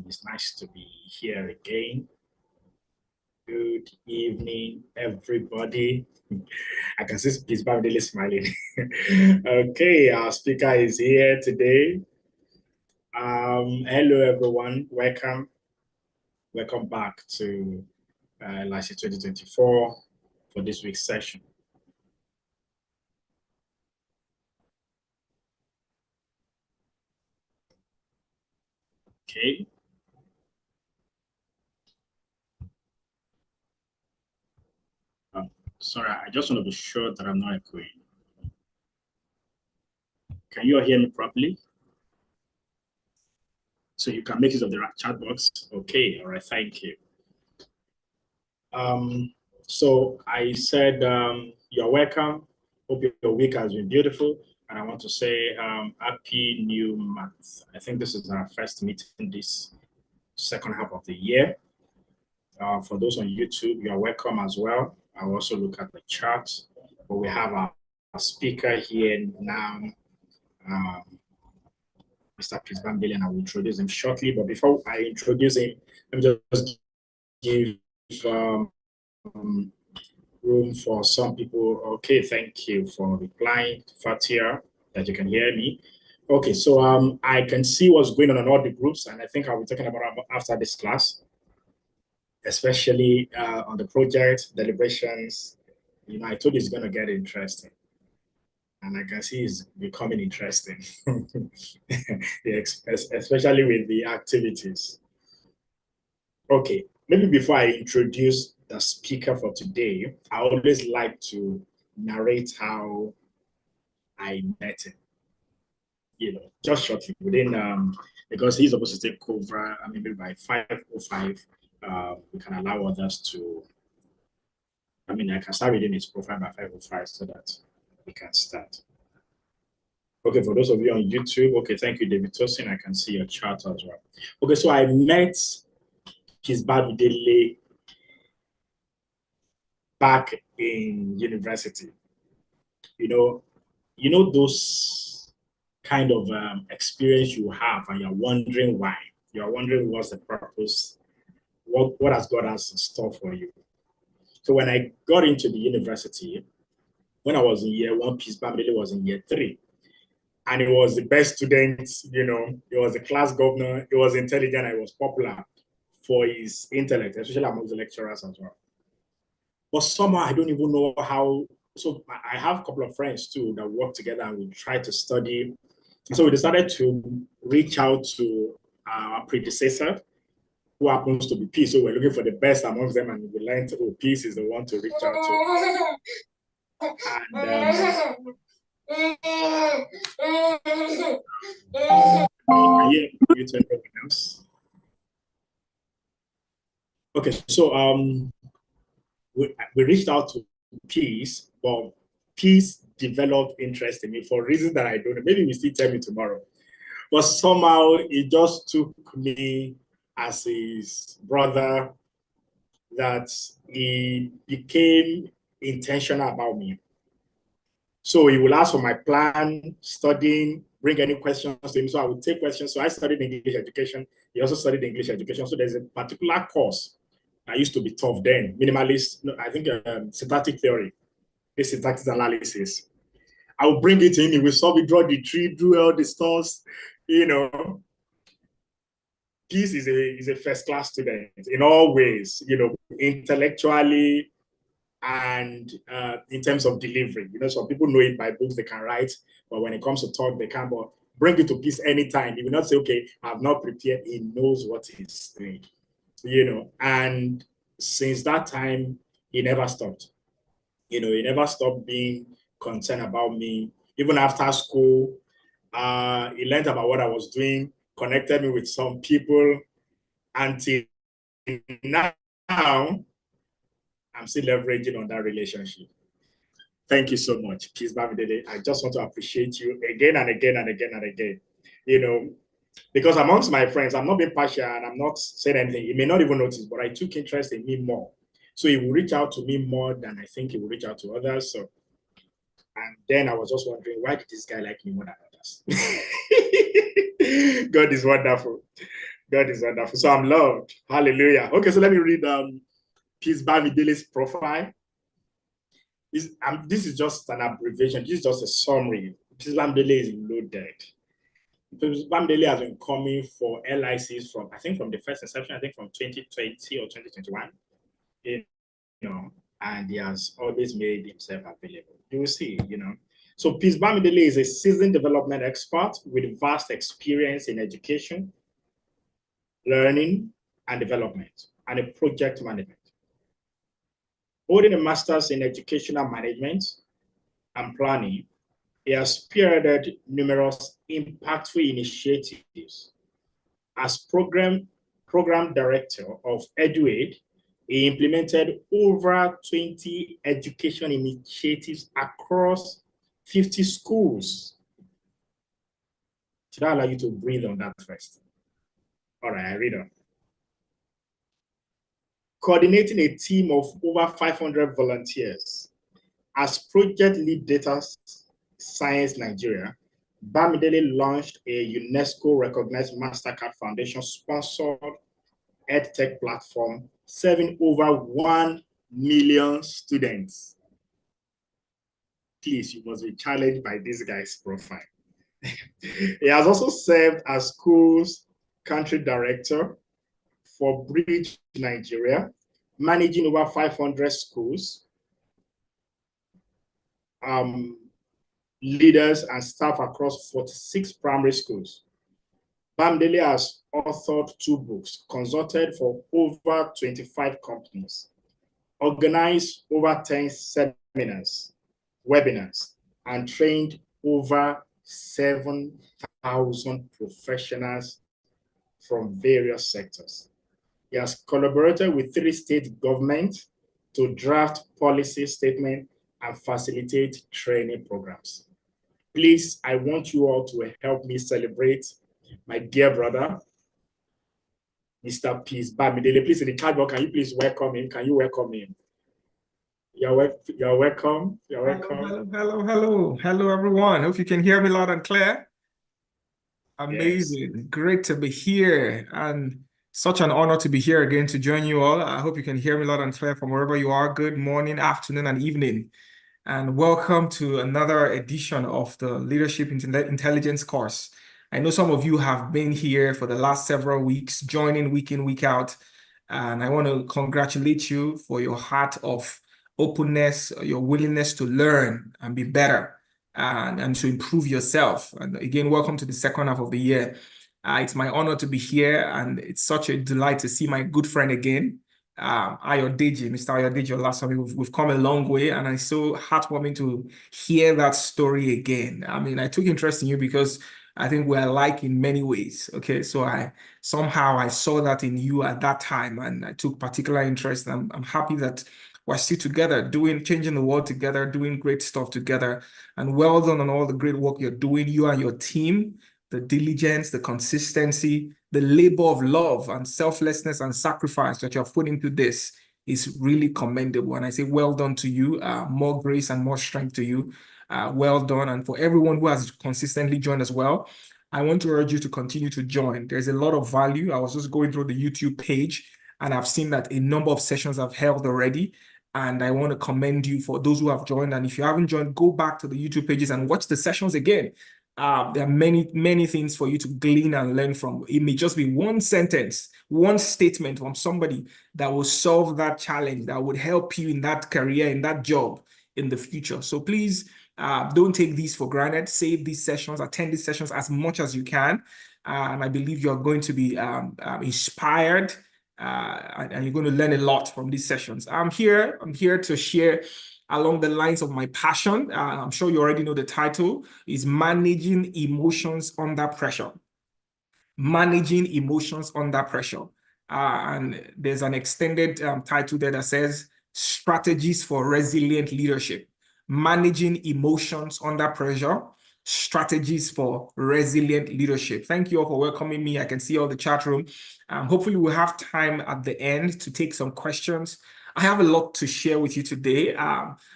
It's nice to be here again. Good evening, everybody. I can see Miss Bamidele smiling. Okay, our speaker is here today. Hello, everyone. Welcome back to LIC 2024 for this week's session. Okay. Sorry, I just want to be sure that I'm not echoing. Can you all hear me properly? So you can make use of the chat box. Okay, all right, thank you. So I said you're welcome. Hope your week has been beautiful. And I want to say happy new month. I think this is our first meeting this second half of the year. For those on YouTube, you are welcome as well. I'll also look at the chat. But we have our speaker here now, Mr. Bamidele, and I will introduce him shortly. But before I introduce him, let me just give room for some people. Okay, thank you for replying, Fatia, that you can hear me. Okay, so I can see what's going on all the groups, and I think I'll be talking about after this class, especially on the project deliberations. You know, I told you it's going to get interesting, and I can see it's becoming interesting, especially with the activities. Okay, maybe before I introduce the speaker for today, I always like to narrate how I met him. You know, just shortly within because he's supposed to take over. Maybe by 5:05, we can allow others to. I can start reading his profile by 5:05 so that we can start. Okay, for those of you on YouTube, okay, thank you, David Tosin. I can see your chart as well. Okay, so I met Miss Bamidele back in university. You know those kind of experience you have, and you're wondering why. You're wondering what's the purpose, what has God has in store for you. So when I got into the university, when I was in year one, Miss Bamidele was in year three. And he was the best student, you know, he was the class governor, he was intelligent, he was popular for his intellect, especially amongst the lecturers as well. But somehow I don't even know how. So I have a couple of friends too that work together and we try to study. So we decided to reach out to our predecessor, who happens to be Peace. So we're looking for the best amongst them, and we learned, oh, Peace is the one to reach out to. And else? Okay, so we reached out to Peace, but Peace developed interest in me for reasons that I don't know. Maybe we still tell me tomorrow. But somehow it just took me as his brother that he became intentional about me. So he will ask for my plan, studying, bring any questions to him. So I would take questions. So I studied English education. He also studied English education. So there's a particular course that used to be tough then, minimalist, I think syntactic theory, this syntactic analysis. I will bring it in, he will solve it, draw the tree, do all the stuff, you know. Peace is a first-class student in all ways, you know, intellectually and in terms of delivery. You know, some people know it by books, they can write, but when it comes to talk, they can't. But bring it to Peace anytime. He will not say, okay, I've not prepared. He knows what he's doing, you know. And since that time, he never stopped. You know, he never stopped being concerned about me. Even after school, he learned about what I was doing, connected me with some people. Until now, I'm still leveraging on that relationship. Thank you so much, Peace Bamidele. I just want to appreciate you again and again and again and again. You know, because amongst my friends, I'm not being partial and I'm not saying anything. You may not even notice, but I took interest in me more. So he will reach out to me more than I think he will reach out to others. So, and then I was just wondering, why did this guy like me more than others? God is wonderful. God is wonderful. So I'm loved. Hallelujah. Okay, so let me read Peace Bamidele's profile. This is just an abbreviation. This is just a summary. Peace Bamidele is loaded. Peace Bamidele has been coming for LICs from, I think, from the first inception, I think from 2020 or 2021. You know, and he has always made himself available. You will see, you know. So Peace Bamidele is a seasoned development expert with vast experience in education, learning, and development, and a project management. Holding a master's in educational management and planning, he has spearheaded numerous impactful initiatives. As program director of EduAid, he implemented over 20 education initiatives across 50 schools. Should I allow you to breathe on that first? All right, I read on. Coordinating a team of over 500 volunteers. As project lead data science Nigeria, Bamidele launched a UNESCO-recognized MasterCard Foundation-sponsored EdTech platform serving over 1 million students. Please, you must be challenged by this guy's profile. He has also served as school's country director for Bridge Nigeria, managing over 500 schools, leaders and staff across 46 primary schools. Bamidele has authored 2 books, consulted for over 25 companies, organized over 10 seminars, webinars, and trained over 7,000 professionals from various sectors. He has collaborated with 3 state governments to draft policy statements and facilitate training programs. Please, I want you all to help me celebrate my dear brother, Mr. Peace Bamidele. Please, in the chat box, can you please welcome him? Can you welcome him? You're welcome. You're welcome. Hello, everyone. Hope you can hear me loud and clear. Amazing. Yes. Great to be here, and such an honor to be here again to join you all. I hope you can hear me loud and clear from wherever you are. Good morning, afternoon, and evening. And welcome to another edition of the Leadership Intelligence course. I know some of you have been here for the last several weeks, joining week in, week out. And I want to congratulate you for your heart of openness, your willingness to learn and be better and to improve yourself. And again, welcome to the second half of the year. It's my honor to be here, and it's such a delight to see my good friend again, Ayodeji, Mr. Ayodeji Olasomi. We've come a long way, and it's so heartwarming to hear that story again. I mean, I took interest in you because I think we're alike in many ways. Okay, so I saw that in you at that time, and I took particular interest. I'm happy that we're still together, changing the world together, doing great stuff together. And well done on all the great work you're doing, you and your team, the diligence, the consistency, the labor of love and selflessness and sacrifice that you have put into this is really commendable. And I say well done to you, more grace and more strength to you. Well done. And for everyone who has consistently joined as well, I want to urge you to continue to join. There's a lot of value. I was just going through the YouTube page, and I've seen that a number of sessions I've held already. And I want to commend you for those who have joined. And if you haven't joined, go back to the YouTube pages and watch the sessions again. There are many things for you to glean and learn from. It may just be one sentence, one statement from somebody that will solve that challenge, that would help you in that career, in that job in the future. So please don't take these for granted. Save these sessions, attend these sessions as much as you can. And I believe you're going to be inspired. And you're going to learn a lot from these sessions. I'm here to share along the lines of my passion. I'm sure you already know the title is Managing Emotions Under Pressure. Managing Emotions Under Pressure. And there's an extended title there that says Strategies for Resilient Leadership. Managing Emotions Under Pressure. Strategies for Resilient Leadership. Thank you all for welcoming me. I can see all the chat room. Hopefully we'll have time at the end to take some questions. I have a lot to share with you today.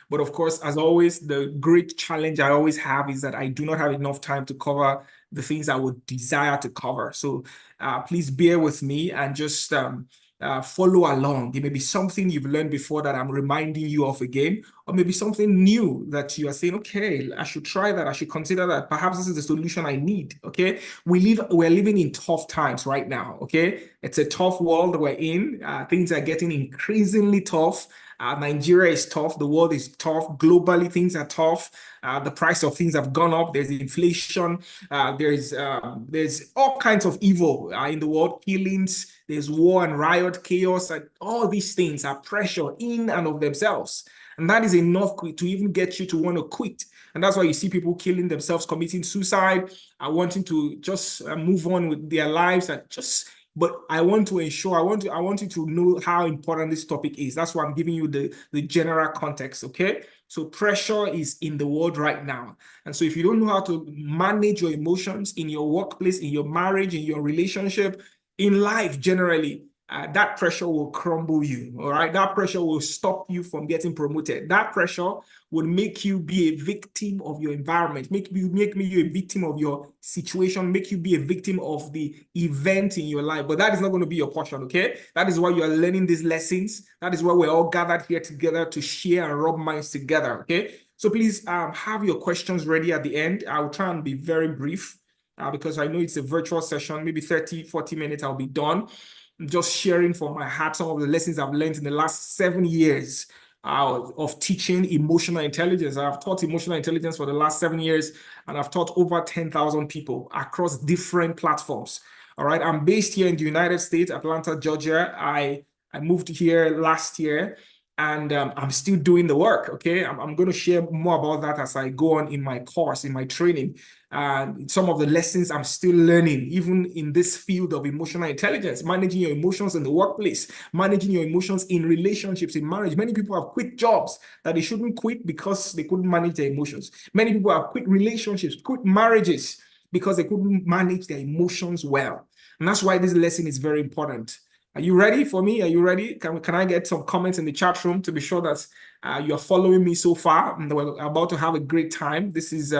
But of course, as always, the great challenge I always have is that I do not have enough time to cover the things I would desire to cover. So please bear with me and just follow along. It may be something you've learned before that I'm reminding you of again, or maybe something new that you are saying, okay, I should try that. I should consider that. Perhaps this is the solution I need. Okay. We're living in tough times right now. Okay. It's a tough world we're in. Things are getting increasingly tough. Nigeria is tough. The world is tough. Globally, things are tough. The price of things have gone up. There's inflation. There's all kinds of evil in the world, killings. There's war and riot, chaos, and all these things are pressure in and of themselves. And that is enough to even get you to want to quit. And that's why you see people killing themselves, committing suicide, wanting to just move on with their lives and just. But I want to ensure, I want you to know how important this topic is. That's why I'm giving you the general context, okay? So pressure is in the world right now. And so if you don't know how to manage your emotions in your workplace, in your marriage, in your relationship, in life generally, that pressure will crumble you, all right? That pressure will stop you from getting promoted. That pressure would make you be a victim of your environment, make you a victim of your situation, make you be a victim of the event in your life. But that is not going to be your portion, okay? That is why you are learning these lessons. That is why we're all gathered here together to share and rub minds together, okay? So please have your questions ready at the end. I will try and be very brief because I know it's a virtual session, maybe 30, 40 minutes, I'll be done. I'm just sharing from my heart some of the lessons I've learned in the last 7 years of teaching emotional intelligence. I've taught emotional intelligence for the last 7 years, and I've taught over 10,000 people across different platforms. All right, I'm based here in the United States, Atlanta, Georgia. I moved here last year, and I'm still doing the work, okay? I'm going to share more about that as I go on in my course, in my training. Some of the lessons I'm still learning, even in this field of emotional intelligence, managing your emotions in the workplace, managing your emotions in relationships, in marriage. Many people have quit jobs that they shouldn't quit because they couldn't manage their emotions. Many people have quit relationships, quit marriages because they couldn't manage their emotions well. And that's why this lesson is very important. Are you ready for me? Are you ready? Can I get some comments in the chat room to be sure that you're following me so far and we're about to have a great time? This is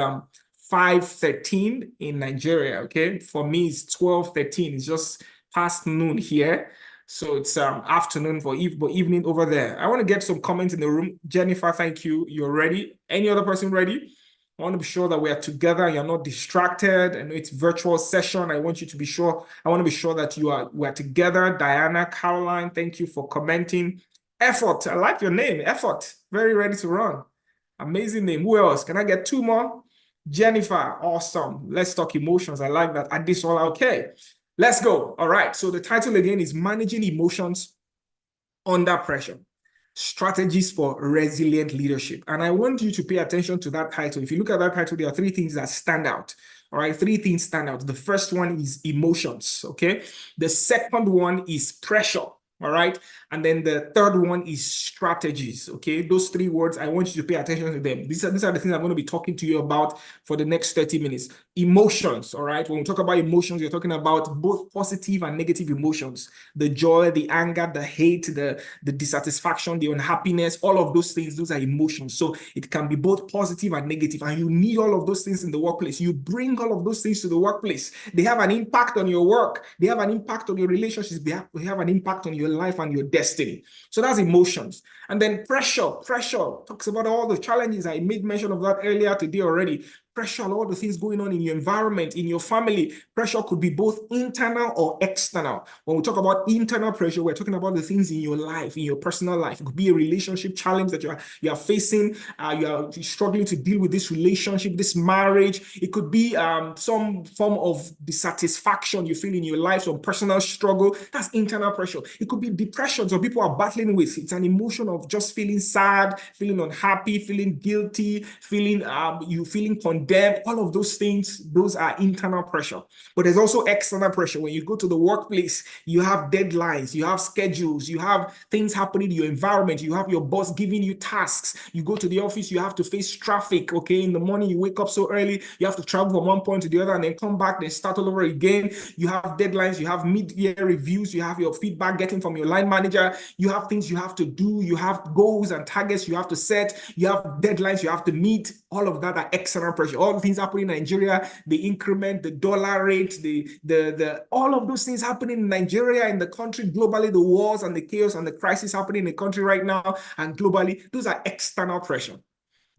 5:13 in Nigeria, okay? For me, it's 12:13. It's just past noon here. So it's afternoon for evening over there. I want to get some comments in the room. Jennifer, thank you. You're ready. Any other person ready? I want to be sure that we are together. You're not distracted. I know it's virtual session. I want you to be sure. I want to be sure that we are together. Diana, Caroline, thank you for commenting. Effort. I like your name. Effort. Very ready to run. Amazing name. Who else? Can I get 2 more? Jennifer. Awesome. Let's talk emotions. I like that. Adesola. Okay. Let's go. All right. So the title again is Managing Emotions Under Pressure. Strategies for Resilient Leadership. And I want you to pay attention to that title. If you look at that title, there are 3 things that stand out. All right, 3 things stand out. The first one is emotions, okay? The second one is pressure, all right? And then the third one is strategies, okay? Those 3 words, I want you to pay attention to them. These are the things I'm going to be talking to you about for the next 30 minutes. Emotions, all right? When we talk about emotions, you're talking about both positive and negative emotions. The joy, the anger, the hate, the dissatisfaction, the unhappiness, all of those things, those are emotions. So it can be both positive and negative, and you need all of those things in the workplace. You bring all of those things to the workplace. They have an impact on your work. They have an impact on your relationships. They have an impact on your life and your destiny. So that's emotions. And then pressure talks about all the challenges. I made mention of that earlier today already. Pressure, all the things going on in your environment, in your family. Pressure could be both internal or external. When we talk about internal pressure, we're talking about the things in your life, in your personal life. It could be a relationship challenge that you are facing. You are struggling to deal with this relationship, this marriage. It could be some form of dissatisfaction you feel in your life, some personal struggle. That's internal pressure. It could be depression, so people are battling with. It's an emotion of just feeling sad, feeling unhappy, feeling guilty, feeling condemned. All of those things, those are internal pressure. But there's also external pressure. When you go to the workplace, you have deadlines, you have schedules, you have things happening in your environment, you have your boss giving you tasks. You go to the office, you have to face traffic, okay? In the morning, you wake up so early, you have to travel from one point to the other and then come back, then start all over again. You have deadlines, you have mid-year reviews, you have your feedback getting from your line manager, you have things you have to do, you have goals and targets you have to set, you have deadlines you have to meet. All of that are external pressure. pressure. All the things happening in Nigeria, the increment, the dollar rate, the all of those things happening in Nigeria, in the country, globally, the wars and the chaos and the crisis happening in the country right now and globally, those are external pressure.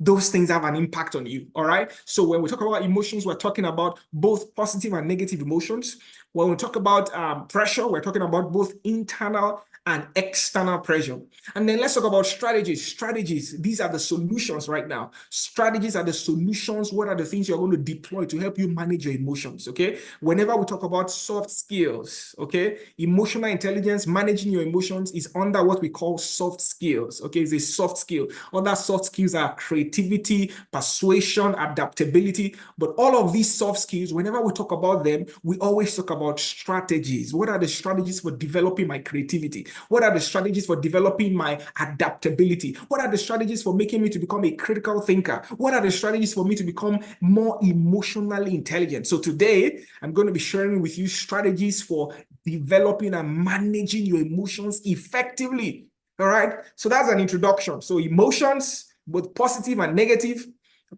Those things have an impact on you, all right? So when we talk about emotions, we're talking about both positive and negative emotions. When we talk about pressure, we're talking about both internal and external pressure. And then let's talk about strategies. Strategies, these are the solutions right now. Strategies are the solutions. What are the things you're going to deploy to help you manage your emotions, okay? Whenever we talk about soft skills, okay, emotional intelligence, managing your emotions is under what we call soft skills, okay? It's a soft skill. Other soft skills are creativity, persuasion, adaptability. But all of these soft skills, whenever we talk about them, we always talk about strategies. What are the strategies for developing my creativity? What are the strategies for developing my adaptability? What are the strategies for making me to become a critical thinker? What are the strategies for me to become more emotionally intelligent? So today, I'm going to be sharing with you strategies for developing and managing your emotions effectively. All right. So that's an introduction. So emotions, both positive and negative,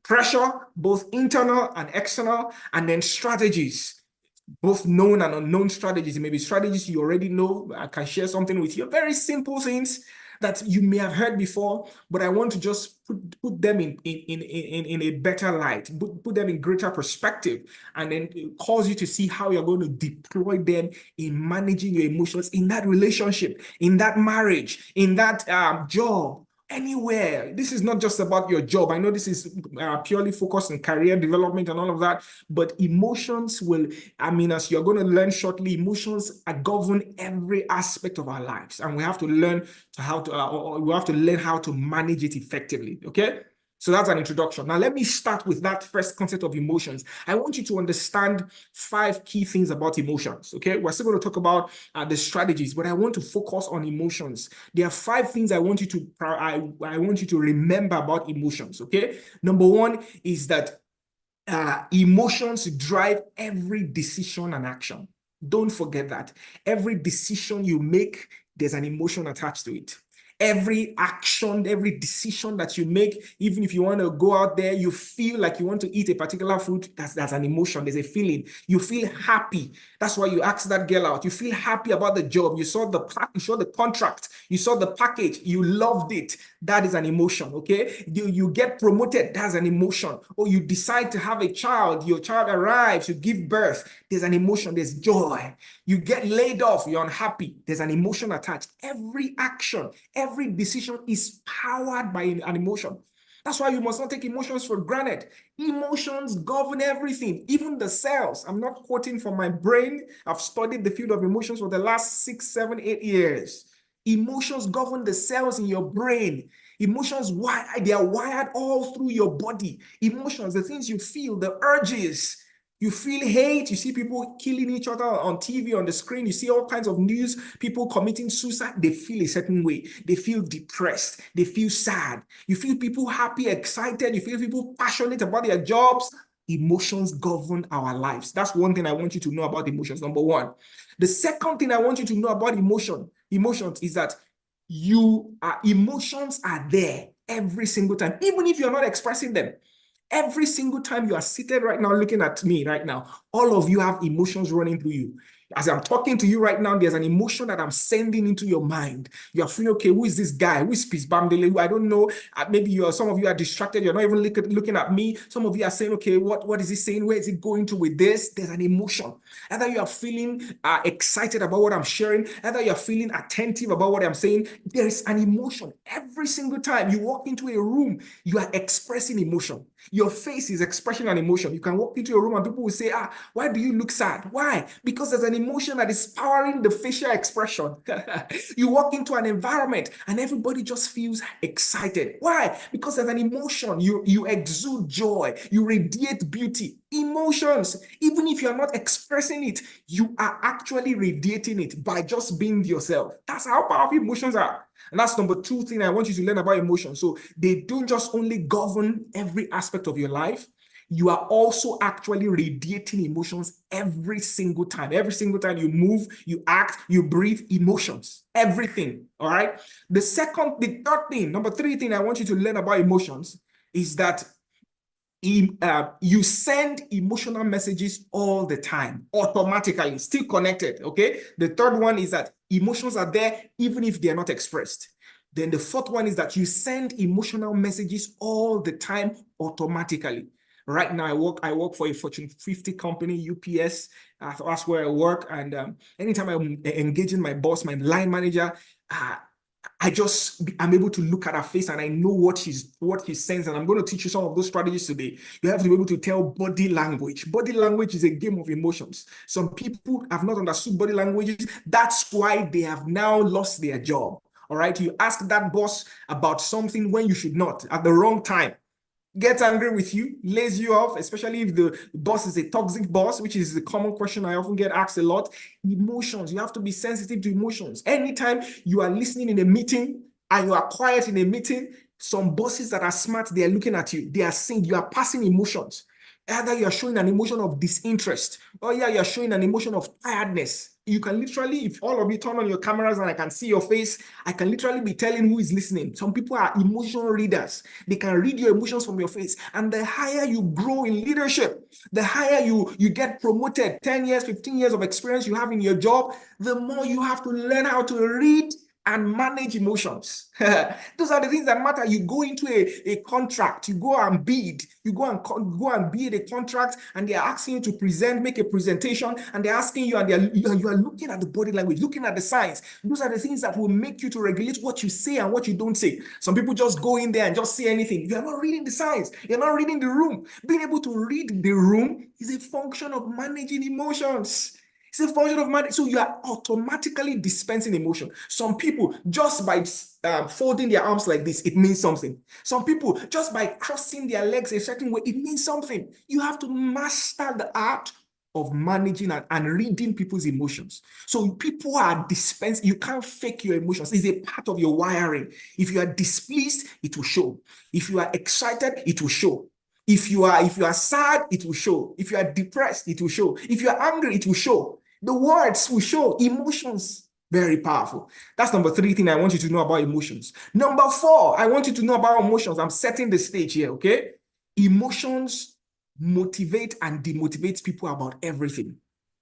pressure, both internal and external, and then strategies, both known and unknown strategies. It may be strategies you already know. I can share something with you. Very simple things that you may have heard before, but I want to just put them in a better light, put them in greater perspective, and then cause you to see how you're going to deploy them in managing your emotions in that relationship, in that marriage, in that job, anywhere. This is not just about your job. I know this is purely focused on career development and all of that, but emotions will, I mean, as you're going to learn shortly, emotions govern every aspect of our lives, and we have to learn we have to learn how to manage it effectively. Okay. So that's an introduction. Now, let me start with that first concept of emotions. I want you to understand 5 key things about emotions, okay? We're still going to talk about the strategies, but I want to focus on emotions. There are 5 things I want you to remember about emotions, okay? Number 1 is that emotions drive every decision and action. Don't forget that. Every decision you make, there's an emotion attached to it. Every action, every decision that you make, even if you want to go out there, you feel like you want to eat a particular food, that's an emotion, there's a feeling. You feel happy. That's why you asked that girl out. You feel happy about the job. You saw the contract, you saw the package, you loved it. That is an emotion, okay? You get promoted, that's an emotion. Or you decide to have a child, your child arrives, you give birth, there's an emotion, there's joy. You get laid off, you're unhappy, there's an emotion attached. Every action, every decision is powered by an emotion. That's why you must not take emotions for granted. Emotions govern everything, even the cells. I'm not quoting from my brain. I've studied the field of emotions for the last 6, 7, 8 years. Emotions govern the cells in your brain. Emotions, they are wired all through your body. Emotions, the things you feel, the urges. You feel hate, you see people killing each other on TV, on the screen, you see all kinds of news, people committing suicide, they feel a certain way. They feel depressed, they feel sad. You feel people happy, excited, you feel people passionate about their jobs. Emotions govern our lives. That's one thing I want you to know about emotions, number 1. The second thing I want you to know about emotions is that emotions are there every single time, even if you're not expressing them. Every single time you are seated right now, looking at me right now, all of you have emotions running through you. As I'm talking to you right now, there's an emotion that I'm sending into your mind. You're feeling, okay, who is this guy? Who is Bamidele? I don't know. Maybe some of you are distracted. You're not even looking at me. Some of you are saying, okay, what is he saying? Where is he going to with this? There's an emotion. Either you are feeling excited about what I'm sharing, either you're feeling attentive about what I'm saying. There is an emotion. Every single time you walk into a room, you are expressing emotion. Your face is expressing an emotion. You can walk into a room and people will say, why do you look sad? Why? Because there's an emotion that is powering the facial expression. You walk into an environment and everybody just feels excited. Why? Because there's an emotion. You exude joy. You radiate beauty. Emotions, even if you're not expressing it, you are actually radiating it by just being yourself. That's how powerful emotions are. And that's number 2 thing I want you to learn about emotions. So they don't just only govern every aspect of your life, you are also actually radiating emotions every single time. Every single time you move, you act, you breathe, emotions, everything. All right. The third thing, number 3 thing I want you to learn about emotions is that You send emotional messages all the time, automatically, still connected, okay? The third one is that emotions are there even if they're not expressed. Then the fourth one is that you send emotional messages all the time, automatically. Right now, I work for a Fortune 50 company, UPS. That's where I work. And anytime I'm engaging my boss, my line manager, I'm able to look at her face and I know what she's saying. And I'm going to teach you some of those strategies today. You have to be able to tell body language. Body language is a game of emotions. Some people have not understood body languages. That's why they have now lost their job. All right. You ask that boss about something when you should not, at the wrong time, gets angry with you, lays you off, especially if the boss is a toxic boss, which is a common question I often get asked a lot. Emotions, you have to be sensitive to emotions. Anytime you are listening in a meeting and you are quiet in a meeting, some bosses that are smart, they are looking at you, they are seeing you are passing emotions. Either you are showing an emotion of disinterest, or yeah, you are showing an emotion of tiredness. You can literally, if all of you turn on your cameras and I can see your face, I can literally be telling who is listening. Some people are emotional readers. They can read your emotions from your face. And the higher you grow in leadership, the higher you get promoted, 10 years, 15 years of experience you have in your job, the more you have to learn how to read and manage emotions. Those are the things that matter. You go into a contract, you go and bid, you go and bid a contract, and they're asking you to make a presentation, and they're asking you, and you are looking at the body language, looking at the signs. Those are the things that will make you to regulate what you say and what you don't say. Some people just go in there and just say anything. You're not reading the signs. You're not reading the room. Being able to read the room is a function of managing emotions. It's a function of mind. So you are automatically dispensing emotion. Some people, just by folding their arms like this, it means something. Some people, just by crossing their legs a certain way, it means something. You have to master the art of managing and reading people's emotions. So people are dispensing. You can't fake your emotions. It's a part of your wiring. If you are displeased, it will show. If you are excited, it will show. If you are sad, it will show. If you are depressed, it will show. If you are angry, it will show. The words will show. Emotions, very powerful. That's number 3 thing I want you to know about emotions. Number 4, I want you to know about emotions. I'm setting the stage here, okay? Emotions motivate and demotivate people about everything.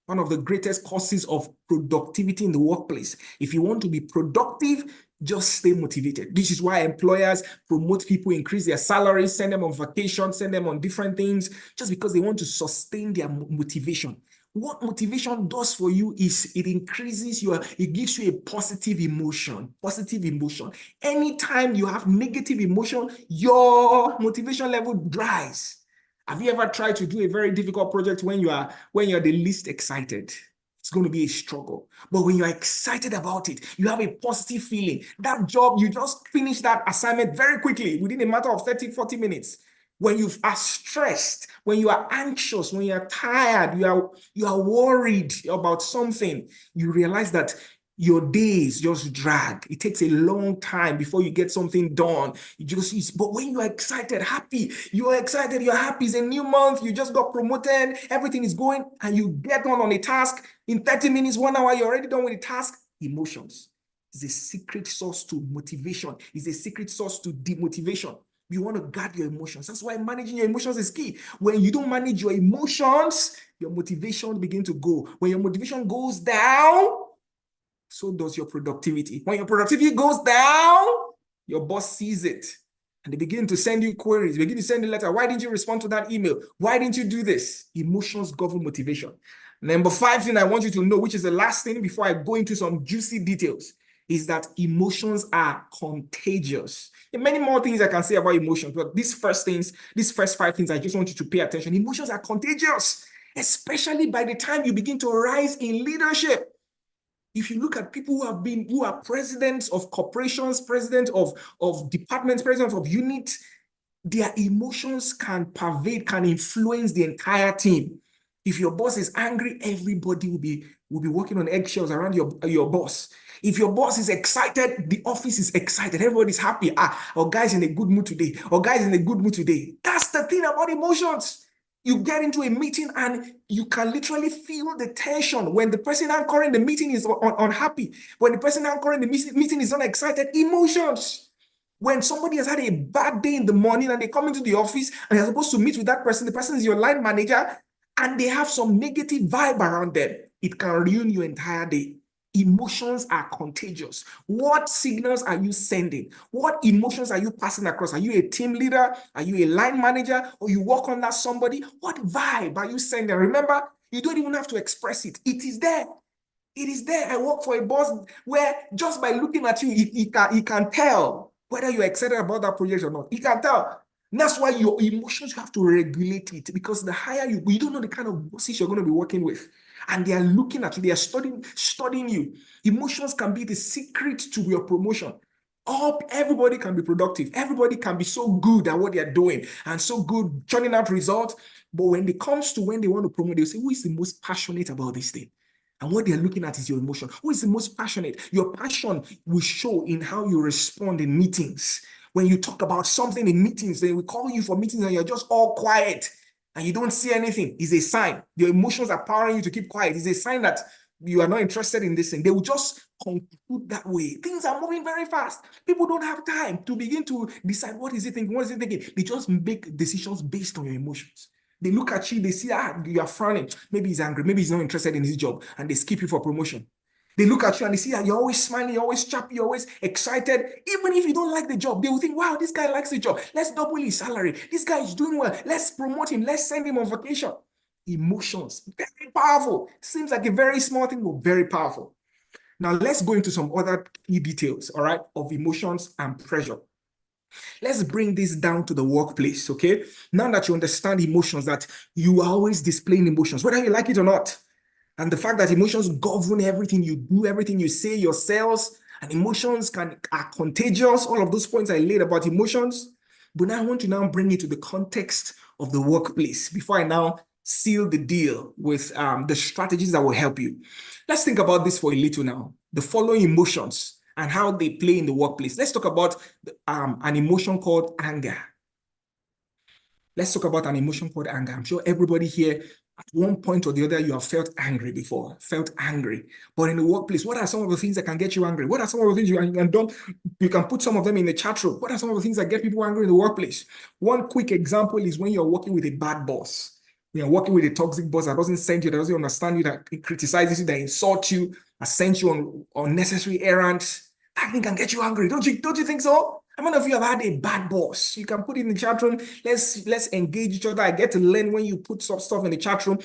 One of the greatest causes of productivity in the workplace. If you want to be productive, just stay motivated. This is why employers promote people, increase their salaries, send them on vacation, send them on different things, just because they want to sustain their motivation. What motivation does for you is it gives you a positive emotion. Positive emotion. Anytime you have negative emotion, your motivation level dries. Have you ever tried to do a very difficult project when you're the least excited? It's going to be a struggle. But when you're excited about it, you have a positive feeling. That job, you just finish that assignment very quickly within a matter of 30, 40 minutes. When you are stressed, when you are anxious, when you are tired, you are worried about something, you realize that your days just drag. It takes a long time before you get something done. But when you are excited, happy, you are excited, you're happy, it's a new month, you just got promoted, everything is going, and you get on a task in 30 minutes, 1 hour, you're already done with the task. Emotions is a secret source to motivation, is a secret source to demotivation. You want to guard your emotions. That's why managing your emotions is key. When you don't manage your emotions, your motivation begins to go. When your motivation goes down, so does your productivity. When your productivity goes down, your boss sees it. And they begin to send you queries, begin to send you letter. Why didn't you respond to that email? Why didn't you do this? Emotions govern motivation. Number 5 thing I want you to know, which is the last thing before I go into some juicy details, is that emotions are contagious. There are many more things I can say about emotions, but these first 5 things, I just want you to pay attention. Emotions are contagious, especially by the time you begin to rise in leadership. If you look at people who are presidents of corporations, presidents of departments, presidents of units, their emotions can influence the entire team. If your boss is angry, everybody will be working on eggshells around your boss. If your boss is excited, the office is excited. Everybody's happy. Our guy's in a good mood today. Our guy's in a good mood today. That's the thing about emotions. You get into a meeting and you can literally feel the tension when the person anchoring the meeting is unhappy. When the person anchoring the meeting is unexcited. Emotions. When somebody has had a bad day in the morning and they come into the office and you're supposed to meet with that person, the person is your line manager, and they have some negative vibe around them, it can ruin your entire day. Emotions are contagious. What signals are you sending? What emotions are you passing across? Are you a team leader? Are you a line manager? Or you work under somebody? What vibe are you sending? Remember, you don't even have to express it. It is there. It is there. I work for a boss where just by looking at you, he can tell whether you're excited about that project or not. He can tell. And that's why your emotions, you have to regulate it, because the higher you don't know the kind of bosses you're going to be working with. And they are looking at you, they are studying you. Emotions can be the secret to your promotion. Everybody can be productive. Everybody can be so good at what they're doing and so good churning out results. But when it comes to when they want to promote, they'll say, who is the most passionate about this thing? And what they're looking at is your emotion. Who is the most passionate? Your passion will show in how you respond in meetings. When you talk about something in meetings, they will call you for meetings and you're just all quiet and you don't see anything. It's a sign. Your emotions are powering you to keep quiet. It's a sign that you are not interested in this thing. They will just conclude that way. Things are moving very fast. People don't have time to begin to decide what is he thinking, what is he thinking. They just make decisions based on your emotions. They look at you, they see, you are frowning. Maybe he's angry, maybe he's not interested in his job, and they skip you for promotion. They look at you and they see that you're always smiling, you're always happy, you're always excited. Even if you don't like the job, they will think, wow, this guy likes the job. Let's double his salary. This guy is doing well. Let's promote him. Let's send him on vacation. Emotions, very powerful. Seems like a very small thing, but very powerful. Now, let's go into some other key details, all right, of emotions and pressure. Let's bring this down to the workplace, okay? Now that you understand emotions, that you are always displaying emotions, whether you like it or not, and the fact that emotions govern everything you do, everything you say, your sales, and emotions are contagious, all of those points I laid about emotions. But now I want to now bring it to the context of the workplace before I now seal the deal with the strategies that will help you. Let's think about this for a little now. The following emotions and how they play in the workplace. Let's talk about an emotion called anger. Let's talk about an emotion called anger. I'm sure everybody here, at one point or the other, you have felt angry before, felt angry. But in the workplace, what are some of the things that can get you angry? What are some of the things you can put some of them in the chat room? What are some of the things that get people angry in the workplace? One quick example is when you're working with a bad boss. You're working with a toxic boss that doesn't send you, that doesn't understand you, that criticizes you, that insults you, that sends you on unnecessary errands. That thing can get you angry. Don't you think so? How many of you have had a bad boss? You can put it in the chat room. Let's engage each other. I get to learn when you put some stuff in the chat room.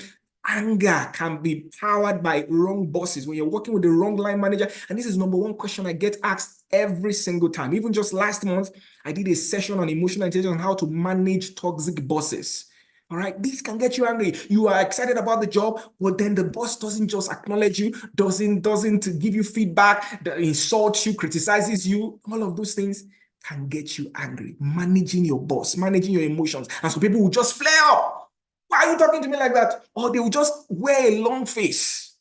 Anger can be powered by wrong bosses when you're working with the wrong line manager. And this is number one question I get asked every single time. Even just last month, I did a session on emotional intelligence on how to manage toxic bosses. All right, this can get you angry. You are excited about the job, but then the boss doesn't just acknowledge you, doesn't give you feedback, insults you, criticizes you. All of those things can get you angry. Managing your boss, managing your emotions. And so people will just flare up. Why are you talking to me like that? Or they will just wear a long face.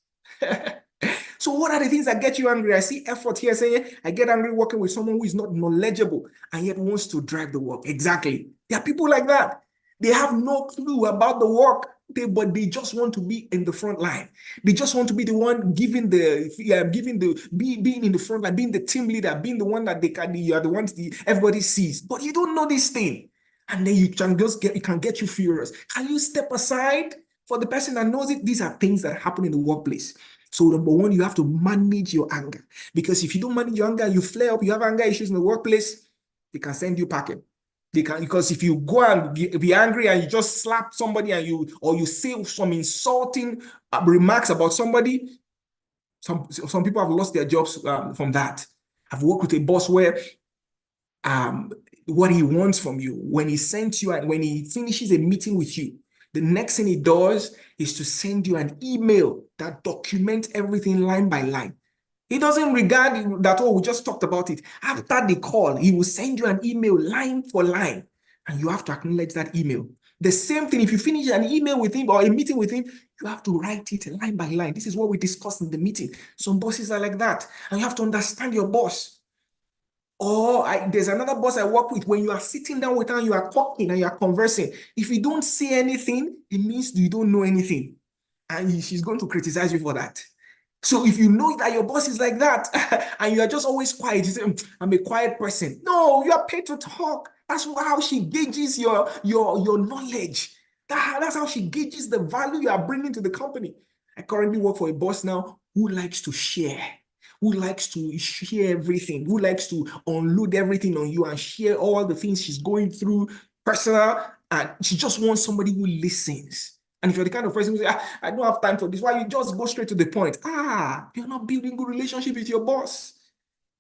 So what are the things that get you angry? I see effort here saying, I get angry working with someone who is not knowledgeable and yet wants to drive the work. Exactly. There are people like that. They have no clue about the work, but they just want to be in the front line. They just want to be the one being in the front line, being the team leader, being the one that you are the ones everybody sees. But you don't know this thing. And then it can get you furious. Can you step aside for the person that knows it? These are things that happen in the workplace. So number one, you have to manage your anger. Because if you don't manage your anger, you flare up, you have anger issues in the workplace, they can send you packing. Because if you go and be angry and you just slap somebody and you say some insulting remarks about somebody, some people have lost their jobs from that. I've worked with a boss where what he wants from you, when he sends you and when he finishes a meeting with you, the next thing he does is to send you an email that documents everything line by line. He doesn't regard that, oh, we just talked about it. After the call, he will send you an email line for line, and you have to acknowledge that email. The same thing, if you finish an email with him or a meeting with him, you have to write it line by line. This is what we discussed in the meeting. Some bosses are like that, and you have to understand your boss. Or there's another boss I work with. When you are sitting down with her, you are talking and you are conversing. If you don't say anything, it means you don't know anything. And she's going to criticize you for that. So if you know that your boss is like that and you are just always quiet, you say, I'm a quiet person. No, you are paid to talk. That's how she gauges your knowledge. That's how she gauges the value you are bringing to the company. I currently work for a boss now who likes to share, who likes to share everything, who likes to unload everything on you and share all the things she's going through, personal, and she just wants somebody who listens. And if you're the kind of person who say, I don't have time for this, why you just go straight to the point? You're not building good relationship with your boss.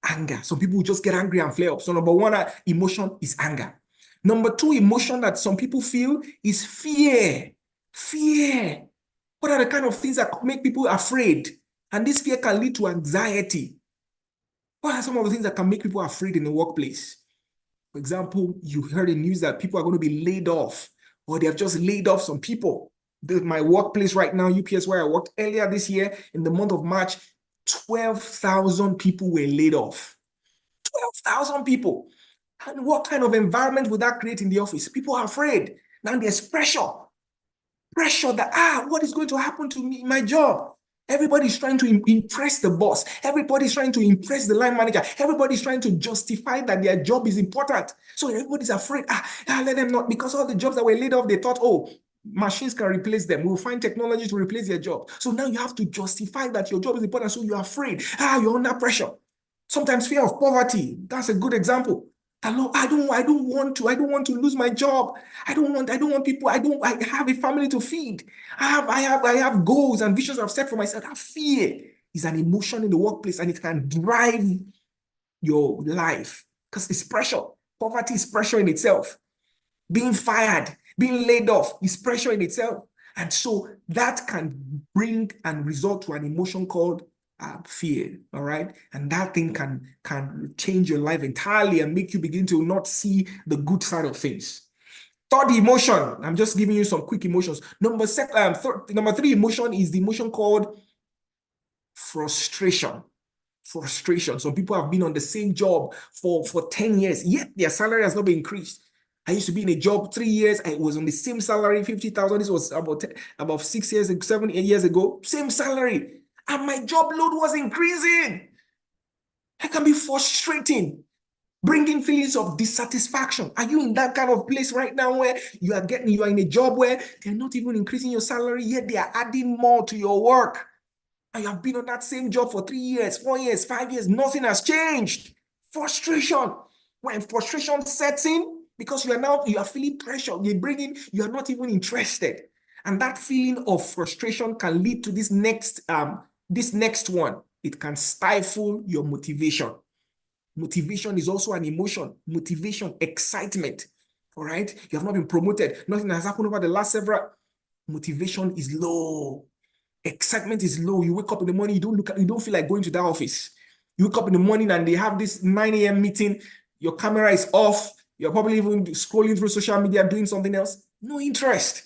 Anger. Some people just get angry and flare up. So number one emotion is anger. Number two emotion that some people feel is fear. Fear. What are the kind of things that make people afraid? And this fear can lead to anxiety. What are some of the things that can make people afraid in the workplace? For example, you heard in news that people are going to be laid off, or they have just laid off some people. My workplace right now, UPS, where I worked earlier this year, in the month of March, 12,000 people were laid off. 12,000 people. And what kind of environment would that create in the office? People are afraid. Now there's pressure. Pressure that, what is going to happen to me in my job? Everybody's trying to impress the boss. Everybody's trying to impress the line manager. Everybody's trying to justify that their job is important. So everybody's afraid. Let them not, because all the jobs that were laid off, they thought, machines can replace them. We'll find technology to replace their job. So now you have to justify that your job is important. So you're afraid. You're under pressure. Sometimes fear of poverty. That's a good example. I don't want to lose my job. I don't want people. I have a family to feed. I have goals and visions I've set for myself. That fear is an emotion in the workplace and it can drive your life because it's pressure. Poverty is pressure in itself. Being fired, being laid off is pressure in itself. And so that can bring and result to an emotion called fear, all right? And that thing can change your life entirely and make you begin to not see the good side of things. Third emotion, I'm just giving you some quick emotions. Number three emotion is the emotion called frustration. Frustration. Some people have been on the same job for 10 years, yet their salary has not been increased. I used to be in a job 3 years. I was on the same salary, 50,000. This was about 6 years, 7, 8 years ago. Same salary. And my job load was increasing. It can be frustrating, bringing feelings of dissatisfaction. Are you in that kind of place right now where you are in a job where they're not even increasing your salary, yet they are adding more to your work? And you have been on that same job for 3 years, 4 years, 5 years, nothing has changed. Frustration. When frustration sets in, because you are feeling pressure, you are not even interested. And that feeling of frustration can lead to this next one. It can stifle your motivation. Motivation is also an emotion. Motivation, excitement. All right. You have not been promoted. Nothing has happened over the last several. Motivation is low. Excitement is low. You wake up in the morning, you don't feel like going to that office. You wake up in the morning and they have this 9 a.m. meeting. Your camera is off. You're probably even scrolling through social media, doing something else. No interest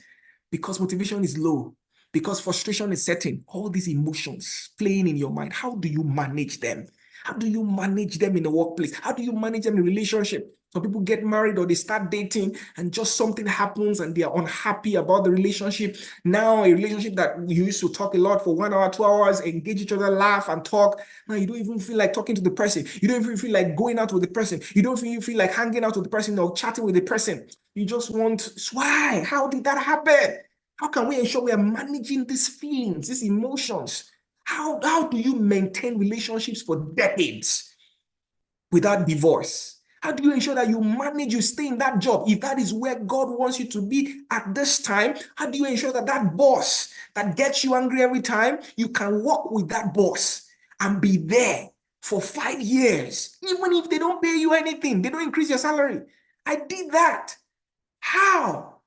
because motivation is low, because frustration is setting. All these emotions playing in your mind. How do you manage them? How do you manage them in the workplace? How do you manage them in relationship? Some people get married or they start dating and just something happens and they are unhappy about the relationship. Now, a relationship that you used to talk a lot for 1 hour, 2 hours, engage each other, laugh and talk. Now you don't even feel like talking to the person. You don't even feel like going out with the person. You don't even feel like hanging out with the person or chatting with the person. You just want, why? How did that happen? How can we ensure we are managing these feelings, these emotions? How do you maintain relationships for decades without divorce? How do you ensure that you stay in that job if that is where God wants you to be at this time? How do you ensure that that boss that gets you angry every time, you can work with that boss and be there for 5 years, even if they don't pay you anything, they don't increase your salary? I did that. How?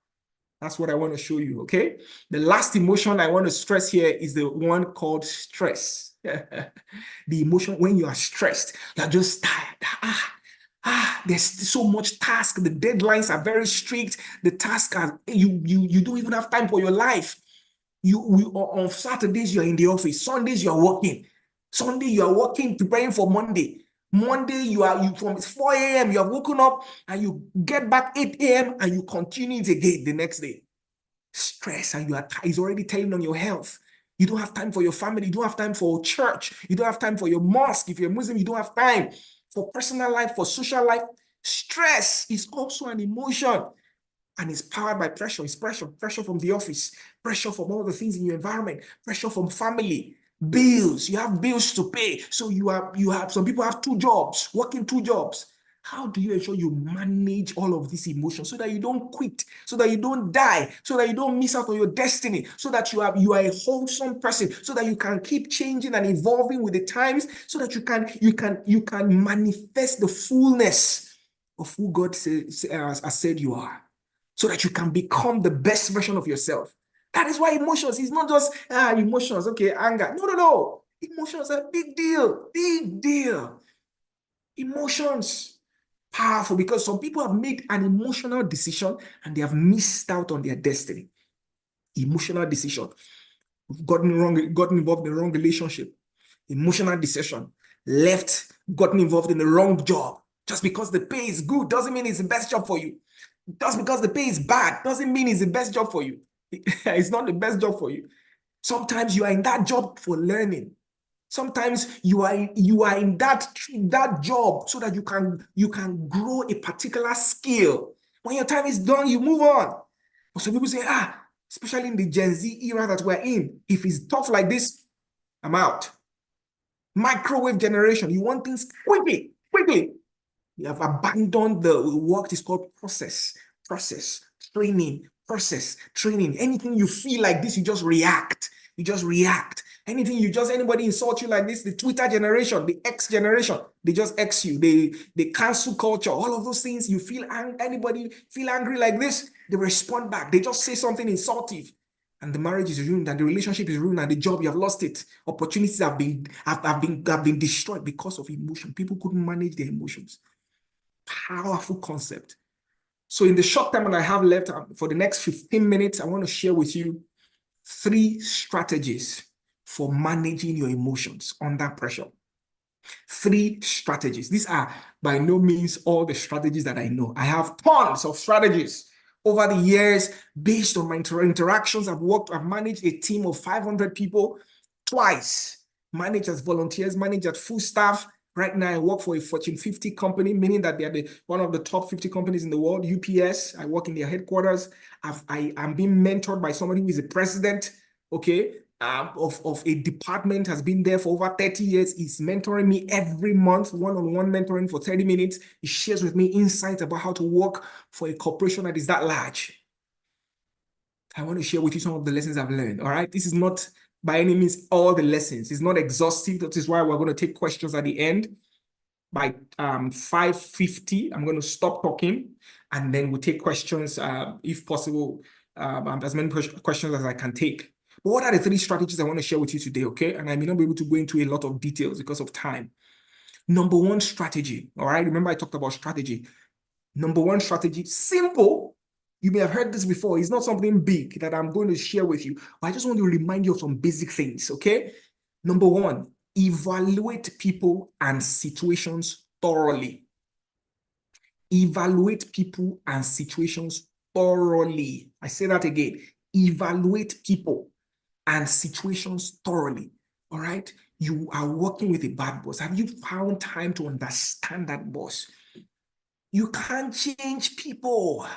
That's what I want to show you, okay? The last emotion I want to stress here is the one called stress. The emotion when you are stressed, you're just tired. There's so much task. The deadlines are very strict. The tasks are, you don't even have time for your life. On Saturdays, you're in the office. Sundays, you're working. Sunday, you are working, preparing for Monday. Monday, you from 4 a.m., you have woken up and you get back 8 a.m. and you continue it again the next day. Stress and it's already telling on your health. You don't have time for your family. You don't have time for church. You don't have time for your mosque. If you're Muslim, you don't have time for personal life, for social life. Stress is also an emotion. And it's powered by pressure. It's pressure from the office, pressure from all the things in your environment, pressure from family, bills. You have bills to pay. So you have some people have two jobs, working two jobs. How do you ensure you manage all of these emotions so that you don't quit, so that you don't die, so that you don't miss out on your destiny, so that you are a wholesome person, so that you can keep changing and evolving with the times, so that you can manifest the fullness of who God has said you are, so that you can become the best version of yourself. That is why emotions is not just emotions, okay, anger. No, no, no. Emotions are a big deal, big deal. Emotions, powerful, because some people have made an emotional decision and they have missed out on their destiny. Emotional decision, gotten involved in the wrong relationship. Emotional decision, gotten involved in the wrong job. Just because the pay is good doesn't mean it's the best job for you. Just because the pay is bad doesn't mean it's the best job for you. It's not the best job for you. Sometimes you are in that job for learning. Sometimes you are in that job so that you can grow a particular skill. When your time is done, you move on. But some people say, especially in the Gen Z era that we're in, if it's tough like this, I'm out. Microwave generation, you want things quickly, quickly. You have abandoned the work is called process, training, process, training. Anything you feel like this, you just react. You just react. Anybody insult you like this, the Twitter generation, the X generation, they just X you. They cancel culture, all of those things. You feel anybody feel angry like this, they respond back. They just say something insultive. And the marriage is ruined, and the relationship is ruined, and the job, you have lost it. Opportunities have been destroyed because of emotion. People couldn't manage their emotions. Powerful concept. So in the short time that I have left for the next 15 minutes, I want to share with you 3 strategies for managing your emotions under pressure. 3 strategies. These are by no means all the strategies that I know. I have tons of strategies over the years based on my interactions. I've managed a team of 500 people twice, managed as volunteers, managed at full staff. Right now, I work for a Fortune 50 company, meaning that they are one of the top 50 companies in the world, UPS. I work in their headquarters. I'm being mentored by somebody who is a president, okay, of a department, has been there for over 30 years. He's mentoring me every month, one-on-one mentoring for 30 minutes. He shares with me insights about how to work for a corporation that is that large. I want to share with you some of the lessons I've learned, all right? This is not by any means all the lessons. It's not exhaustive. That is why we're going to take questions at the end. By 5:50, I'm going to stop talking, and then we'll take questions, if possible, as many questions as I can take. But what are the 3 strategies I want to share with you today, okay? And I may not be able to go into a lot of details because of time. Number 1 strategy, all right? Remember I talked about strategy. Number 1 strategy, simple. You may have heard this before. It's not something big that I'm going to share with you, but I just want to remind you of some basic things, okay? Number 1, evaluate people and situations thoroughly. Evaluate people and situations thoroughly. I say that again. Evaluate people and situations thoroughly. All right? You are working with a bad boss. Have you found time to understand that boss? You can't change people.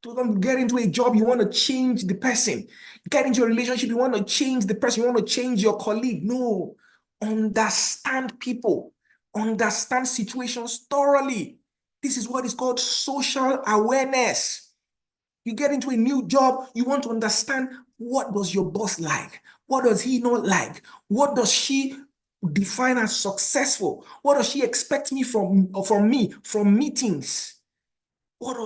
Don't get into a job, you want to change the person. Get into a relationship, you want to change the person. You want to change your colleague. No. Understand people. Understand situations thoroughly. This is what is called social awareness. You get into a new job, you want to understand, what does your boss like? What does he not like? What does she define as successful? What does she expect me from meetings?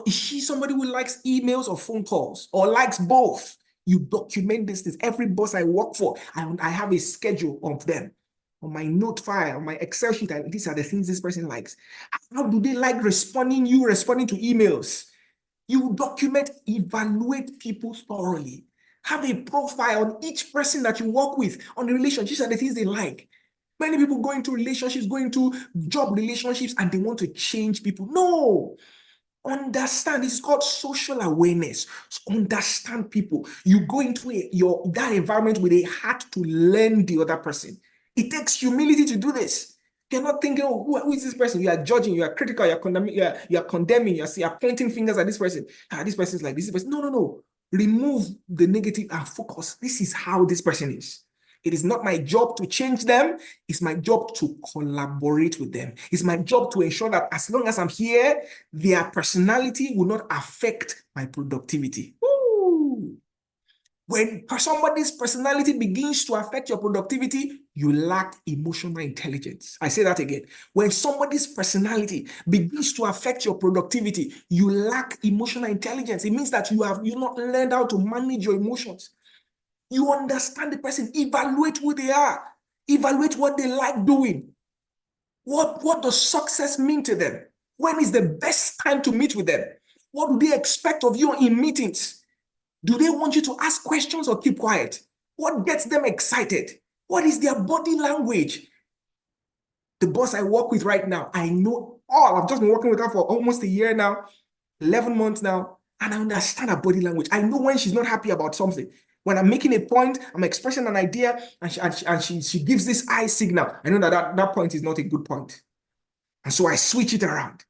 Is she somebody who likes emails or phone calls, or likes both? You document these things. Every boss I work for, I have a schedule of them on my note file, on my Excel sheet. These are the things this person likes. How do they like responding to emails? You document, evaluate people thoroughly. Have a profile on each person that you work with, on the relationships and the things they like. Many people go into relationships, go into job relationships, and they want to change people. No. Understand. This is called social awareness. So understand people. You go into that environment with a heart to learn the other person. It takes humility to do this. You're not thinking, oh, who is this person? You are judging, you are critical, you are condemning, you are pointing fingers at this person. This person is like this person. No. Remove the negative and focus. This is how this person is. It is not my job to change them. It's my job to collaborate with them. It's my job to ensure that as long as I'm here, their personality will not affect my productivity. Ooh. When somebody's personality begins to affect your productivity, you lack emotional intelligence. I say that again. When somebody's personality begins to affect your productivity, you lack emotional intelligence. It means that you've not learned how to manage your emotions. You understand the person, evaluate who they are, evaluate what they like doing. What does success mean to them? When is the best time to meet with them? What do they expect of you in meetings? Do they want you to ask questions or keep quiet? What gets them excited? What is their body language? The boss I work with right now, I know all. I've just been working with her for almost a year now, 11 months now, and I understand her body language. I know when she's not happy about something. When I'm making a point, I'm expressing an idea, and she gives this eye signal. I know that point is not a good point. And so I switch it around.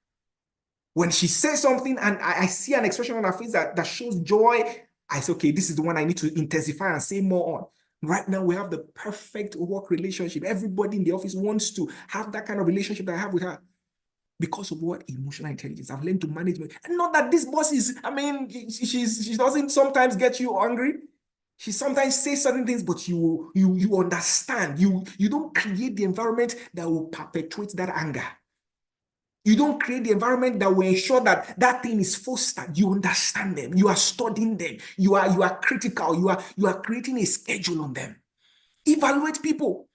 When she says something and I see an expression on her face that shows joy, I say, okay, this is the one I need to intensify and say more on. Right now, we have the perfect work relationship. Everybody in the office wants to have that kind of relationship that I have with her. Because of what? Emotional intelligence. I've learned to manage. And not that this boss is, she doesn't sometimes get you angry. She sometimes says certain things, but you understand. You don't create the environment that will perpetuate that anger. You don't create the environment that will ensure that that thing is fostered. You understand them. You are studying them. You are critical. You are creating a schedule on them. Evaluate people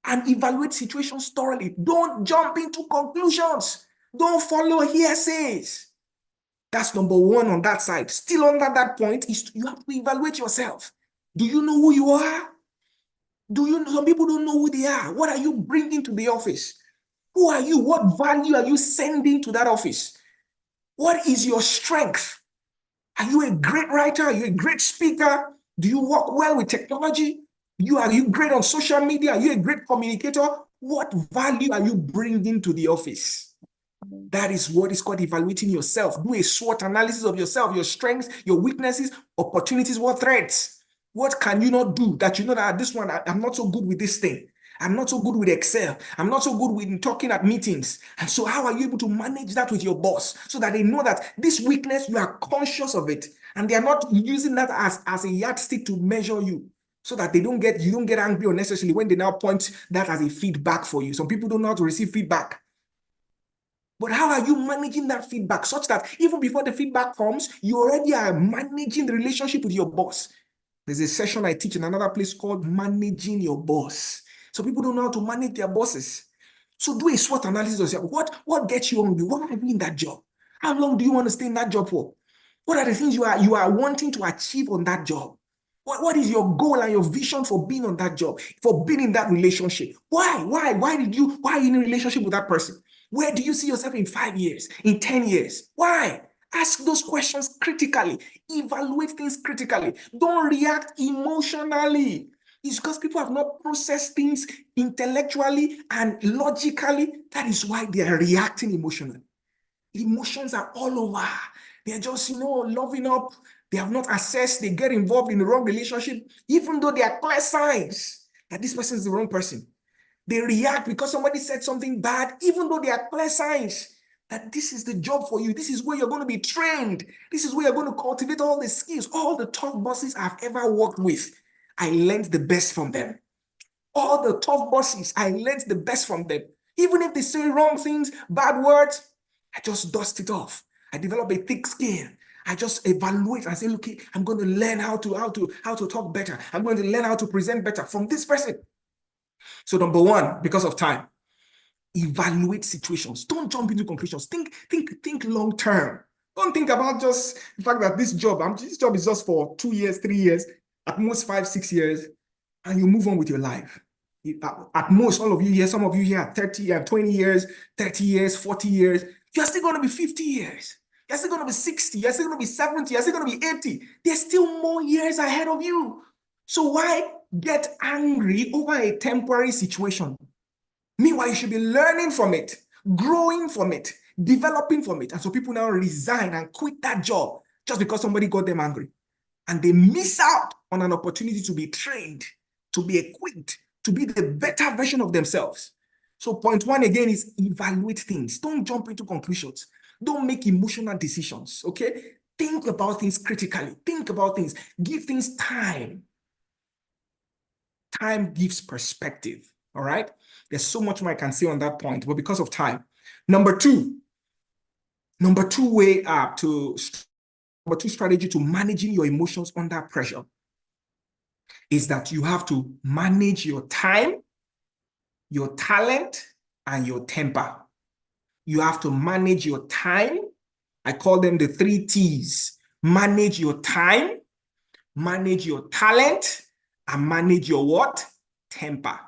and evaluate situations thoroughly. Don't jump into conclusions. Don't follow hearsays. That's number one on that side. Still under that point is you have to evaluate yourself. Do you know who you are? Some people don't know who they are. What are you bringing to the office? Who are you? What value are you sending to that office? What is your strength? Are you a great writer? Are you a great speaker? Do you work well with technology? Are you great on social media? Are you a great communicator? What value are you bringing to the office? That is what is called evaluating yourself. Do a SWOT analysis of yourself, your strengths, your weaknesses, opportunities, what threats. What can you not do that you know that this one, I'm not so good with this thing. I'm not so good with Excel. I'm not so good with talking at meetings. And so how are you able to manage that with your boss so that they know that this weakness, you are conscious of it and they are not using that as a yardstick to measure you so that you don't get angry unnecessarily when they now point that as a feedback for you. Some people don't know how to receive feedback. But how are you managing that feedback such that even before the feedback comes, you already are managing the relationship with your boss? There's a session I teach in another place called managing your boss. So people don't know how to manage their bosses. So do a SWOT analysis of yourself. What gets you hungry? Why are you in that job? How long do you want to stay in that job for? What are the things you are wanting to achieve on that job? What is your goal and your vision for being on that job, for being in that relationship? Why are you in a relationship with that person? Where do you see yourself in 5 years, in 10 years? Why? Ask those questions critically. Evaluate things critically. Don't react emotionally. It's because people have not processed things intellectually and logically. That is why they are reacting emotionally. Emotions are all over. They're just, loving up. They have not assessed. They get involved in the wrong relationship, even though there are clear signs that this person is the wrong person. They react because somebody said something bad, even though there are clear signs that this is the job for you. This is where you're going to be trained. This is where you're going to cultivate all the skills. All the tough bosses I've ever worked with, I learned the best from them. All the tough bosses, I learned the best from them. Even if they say wrong things, bad words, I just dust it off. I develop a thick skin. I just evaluate and say, look, I'm going to learn how to talk better. I'm going to learn how to present better from this person. So number one, because of time, evaluate situations. Don't jump into conclusions. Think long term. Don't think about just the fact that this job is just for 2 years, 3 years, at most 5, 6 years, and you move on with your life. At most, all of you here, some of you here, 20 years, 30 years, 40 years, you're still going to be 50 years. You're still going to be 60. You're still going to be 70. You're still going to be 80. There's still more years ahead of you. So why get angry over a temporary situation? Meanwhile, you should be learning from it, growing from it, developing from it. And so people now resign and quit that job just because somebody got them angry. And they miss out on an opportunity to be trained, to be equipped, to be the better version of themselves. So point one again is evaluate things. Don't jump into conclusions. Don't make emotional decisions, okay? Think about things critically. Think about things. Give things time. Time gives perspective, all right? There's so much more I can say on that point, but because of time. Number two strategy to managing your emotions under pressure is that you have to manage your time, your talent, and your temper. You have to manage your time. I call them the 3 T's. Manage your time, manage your talent, and manage your what? Temper.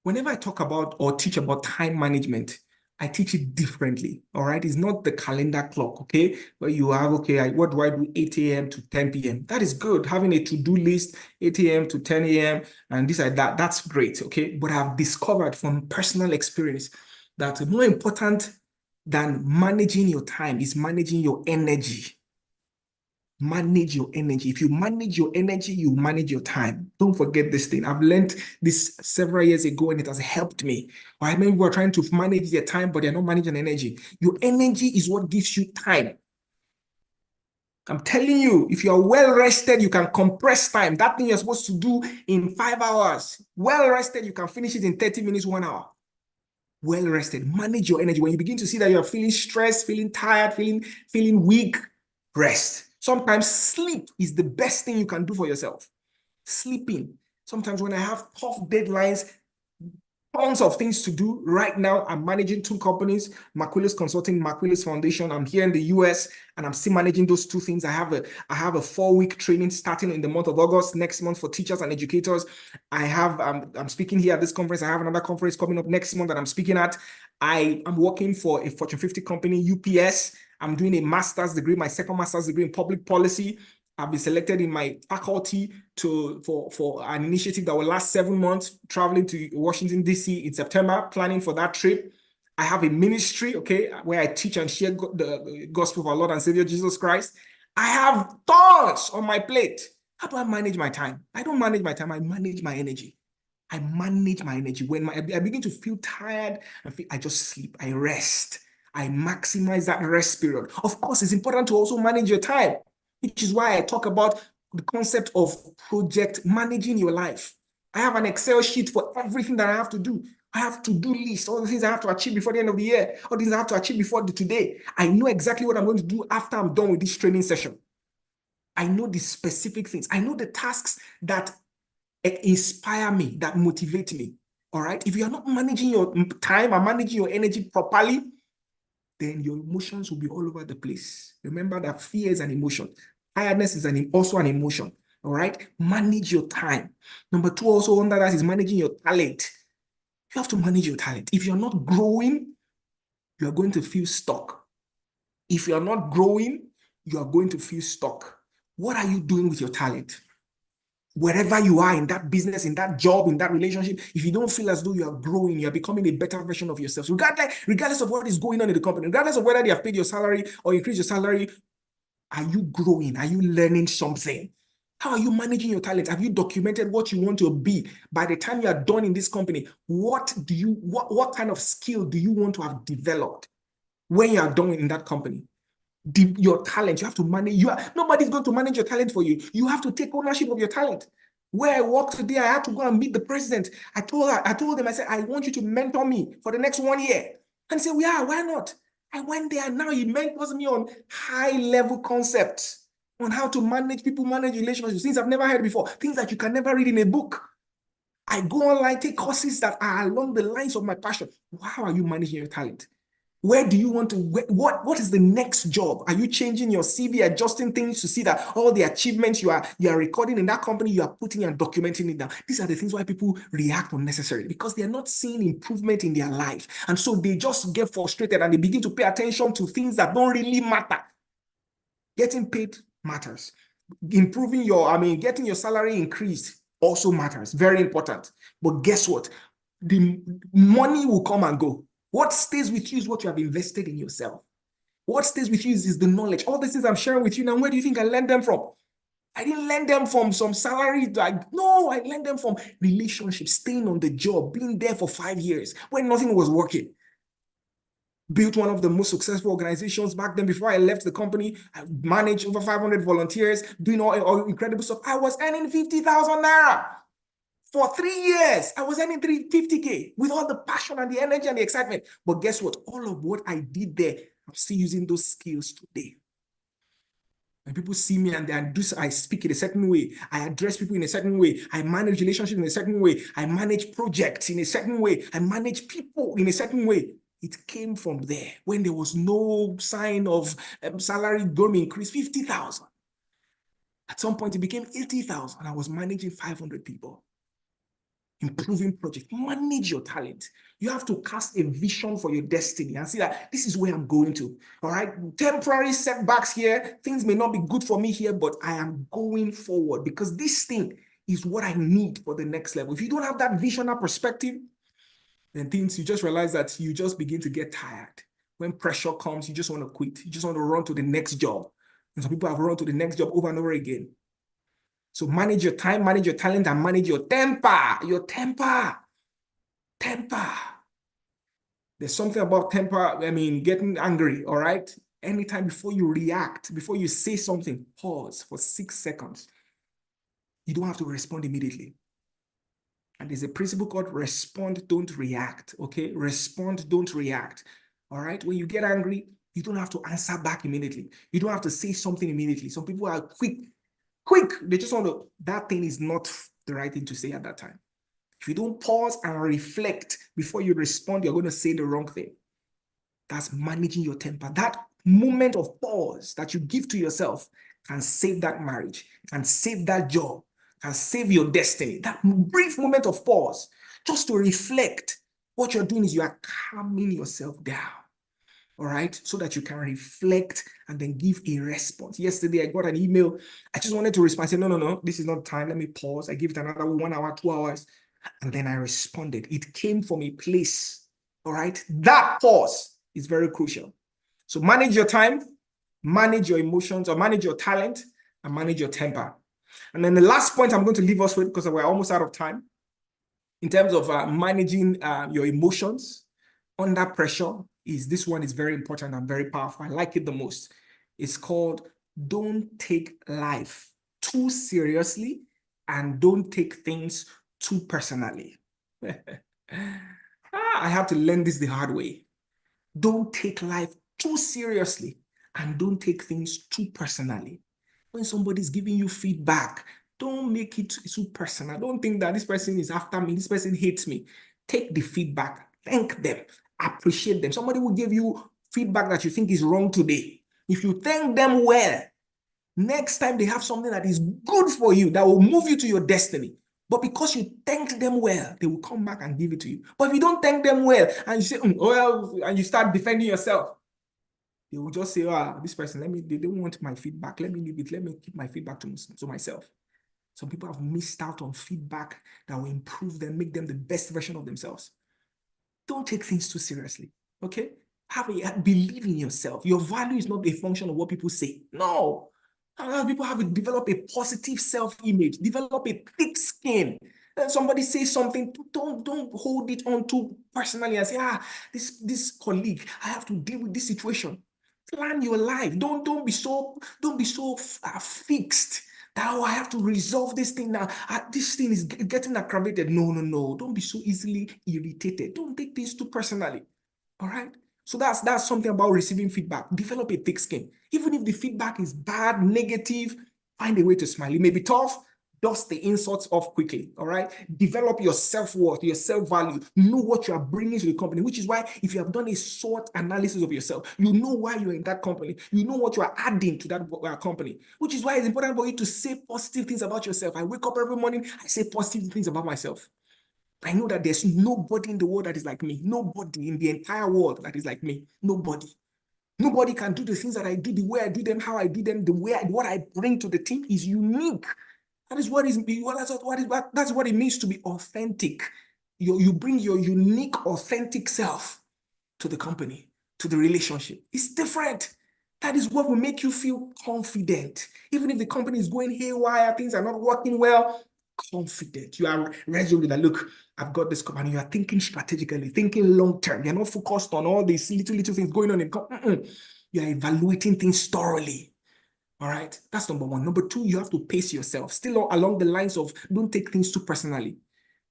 Whenever I talk about or teach about time management, I teach it differently, all right? It's not the calendar clock, okay? Where you have, okay, what do I do 8 a.m. to 10 p.m.? That is good. Having a to-do list, 8 a.m. to 10 a.m. and this like that, that's great, okay? But I've discovered from personal experience that more important than managing your time is managing your energy. Manage your energy. If you manage your energy, you manage your time. Don't forget this thing. I've learned this several years ago and it has helped me. I mean, we're trying to manage their time, but they're not managing energy. Your energy is what gives you time. I'm telling you, if you're well rested, you can compress time. That thing you're supposed to do in 5 hours. Well rested, you can finish it in 30 minutes, 1 hour. Well rested. Manage your energy. When you begin to see that you're feeling stressed, feeling tired, feeling weak, rest. Sometimes sleep is the best thing you can do for yourself. Sleeping. Sometimes when I have tough deadlines, tons of things to do. Right now, I'm managing 2 companies, Marquillis Consulting, Marquillis Foundation. I'm here in the US and I'm still managing those 2 things. I have a 4-week training starting in the month of August, next month for teachers and educators. I'm speaking here at this conference. I have another conference coming up next month that I'm speaking at. I am working for a Fortune 50 company, UPS. I'm doing a master's degree, my second master's degree in public policy. I've been selected in my faculty for an initiative that will last 7 months, traveling to Washington, D.C. in September, planning for that trip. I have a ministry, okay, where I teach and share the gospel of our Lord and Savior Jesus Christ. I have tons on my plate. How do I manage my time? I don't manage my time. I manage my energy. I manage my energy. When I begin to feel tired, I just sleep. I rest. I maximize that rest period. Of course, it's important to also manage your time, which is why I talk about the concept of project managing your life. I have an Excel sheet for everything that I have to do. I have to-do list, all the things I have to achieve before the end of the year, all the things I have to achieve before today. I know exactly what I'm going to do after I'm done with this training session. I know the specific things. I know the tasks that inspire me, that motivate me. All right. If you are not managing your time and managing your energy properly, then your emotions will be all over the place. Remember that fear is an emotion. Tiredness is also an emotion. All right. Manage your time. Number 2, also under that, is managing your talent. You have to manage your talent. If you're not growing, you are going to feel stuck. If you're not growing, you are going to feel stuck. What are you doing with your talent? Wherever you are in that business, in that job, in that relationship, if you don't feel as though you are growing, you are becoming a better version of yourself, regardless of what is going on in the company, regardless of whether they have paid your salary or increased your salary, are you growing? Are you learning something? How are you managing your talent? Have you documented what you want to be? By the time you are done in this company, what kind of skill do you want to have developed when you are done in that company? Your talent, you have to manage. Nobody's going to manage your talent for you. You have to take ownership of your talent. Where I work today, I had to go and meet the president. I told them, I said, I want you to mentor me for the next 1 year. And he said, yeah, why not? I went there and now he mentors me on high-level concepts on how to manage people, manage relationships, things I've never heard before, things that you can never read in a book. I go online, take courses that are along the lines of my passion. How are you managing your talent? Where do you want to, what is the next job? Are you changing your CV, adjusting things to see that all the achievements you are recording in that company, you are putting and documenting it down? These are the things why people react unnecessarily, because they are not seeing improvement in their life. And so they just get frustrated and they begin to pay attention to things that don't really matter. Getting paid matters. Improving getting your salary increased also matters. Very important. But guess what? The money will come and go. What stays with you is what you have invested in yourself. What stays with you is the knowledge. All these things I'm sharing with you now, where do you think I learned them from? I didn't learn them from some salary. No, I learned them from relationships, staying on the job, being there for 5 years when nothing was working. Built one of the most successful organizations back then. Before I left the company, I managed over 500 volunteers, doing all incredible stuff. I was earning 50,000 naira. For 3 years, I was earning 350K with all the passion and the energy and the excitement. But guess what? All of what I did there, I'm still using those skills today. When people see me and I speak in a certain way, I address people in a certain way, I manage relationships in a certain way, I manage projects in a certain way, I manage people in a certain way. It came from there when there was no sign of salary going to increase 50,000. At some point, it became 80,000. I was managing 500 people. Improving project. Manage your talent. You have to cast a vision for your destiny and see that this is where I'm going to. All right. Temporary setbacks here. Things may not be good for me here, but I am going forward because this thing is what I need for the next level. If you don't have that vision, that perspective, then things, you just realize that you just begin to get tired. When pressure comes, you just want to quit. You just want to run to the next job. And some people have run to the next job over and over again. So manage your time, manage your talent, and manage your temper. Your temper. Temper. There's something about temper, getting angry, all right? Anytime before you react, before you say something, pause for 6 seconds. You don't have to respond immediately. And there's a principle called respond, don't react, okay? Respond, don't react, all right? When you get angry, you don't have to answer back immediately. You don't have to say something immediately. Some people are quick. They just want to, that thing is not the right thing to say at that time. If you don't pause and reflect before you respond, you're going to say the wrong thing. That's managing your temper. That moment of pause that you give to yourself can save that marriage, can save that job, can save your destiny. That brief moment of pause, just to reflect, what you're doing is you are calming yourself down. All right, so that you can reflect and then give a response. Yesterday, I got an email. I just wanted to respond. I said, no, this is not time. Let me pause. I give it another 1 hour, 2 hours. And then I responded. It came from a place. All right, that pause is very crucial. So manage your time, manage your emotions, or manage your talent, and manage your temper. And then the last point I'm going to leave us with, because we're almost out of time, in terms of managing your emotions under pressure, this one is very important and very powerful. I like it the most. It's called don't take life too seriously and don't take things too personally. I have to learn this the hard way. Don't take life too seriously and don't take things too personally. When somebody's giving you feedback, don't make it too personal. Don't think that this person is after me, this person hates me. Take the feedback, thank them, appreciate them. Somebody will give you feedback that you think is wrong today. If you thank them well, next time they have something that is good for you, that will move you to your destiny. But because you thanked them well, they will come back and give it to you. But if you don't thank them well and you say, well, and you start defending yourself, they will just say, this person, they don't want my feedback. Let me leave it. Let me keep my feedback to myself. Some people have missed out on feedback that will improve them, make them the best version of themselves. Don't take things too seriously, okay? Believe in yourself. Your value is not a function of what people say. No. People have to develop a positive self-image, develop a thick skin. And somebody says something, don't hold it on too personally and say, this colleague, I have to deal with this situation. Plan your life. Don't be so fixed that I have to resolve this thing now. This thing is getting aggravated. No. Don't be so easily irritated. Don't take things too personally. All right. So that's something about receiving feedback. Develop a thick skin. Even if the feedback is bad, negative, find a way to smile. It may be tough, dust the insults off quickly, all right? Develop your self-worth, your self-value. Know what you are bringing to the company, which is why if you have done a SWOT analysis of yourself, you know why you're in that company. You know what you are adding to that company, which is why it's important for you to say positive things about yourself. I wake up every morning, I say positive things about myself. I know that there's nobody in the world that is like me. Nobody in the entire world that is like me. Nobody. Nobody can do the things that I do, the way I do them, how I do them, what I bring to the team is unique. That is what that's what it means to be authentic. You bring your unique, authentic self to the company, to the relationship. It's different. That is what will make you feel confident. Even if the company is going haywire, things are not working well, confident. You are resolute that, look, I've got this company. You are thinking strategically, thinking long term. You're not focused on all these little things going on in You are evaluating things thoroughly. All right, that's number one. Number two, you have to pace yourself. Still along the lines of don't take things too personally.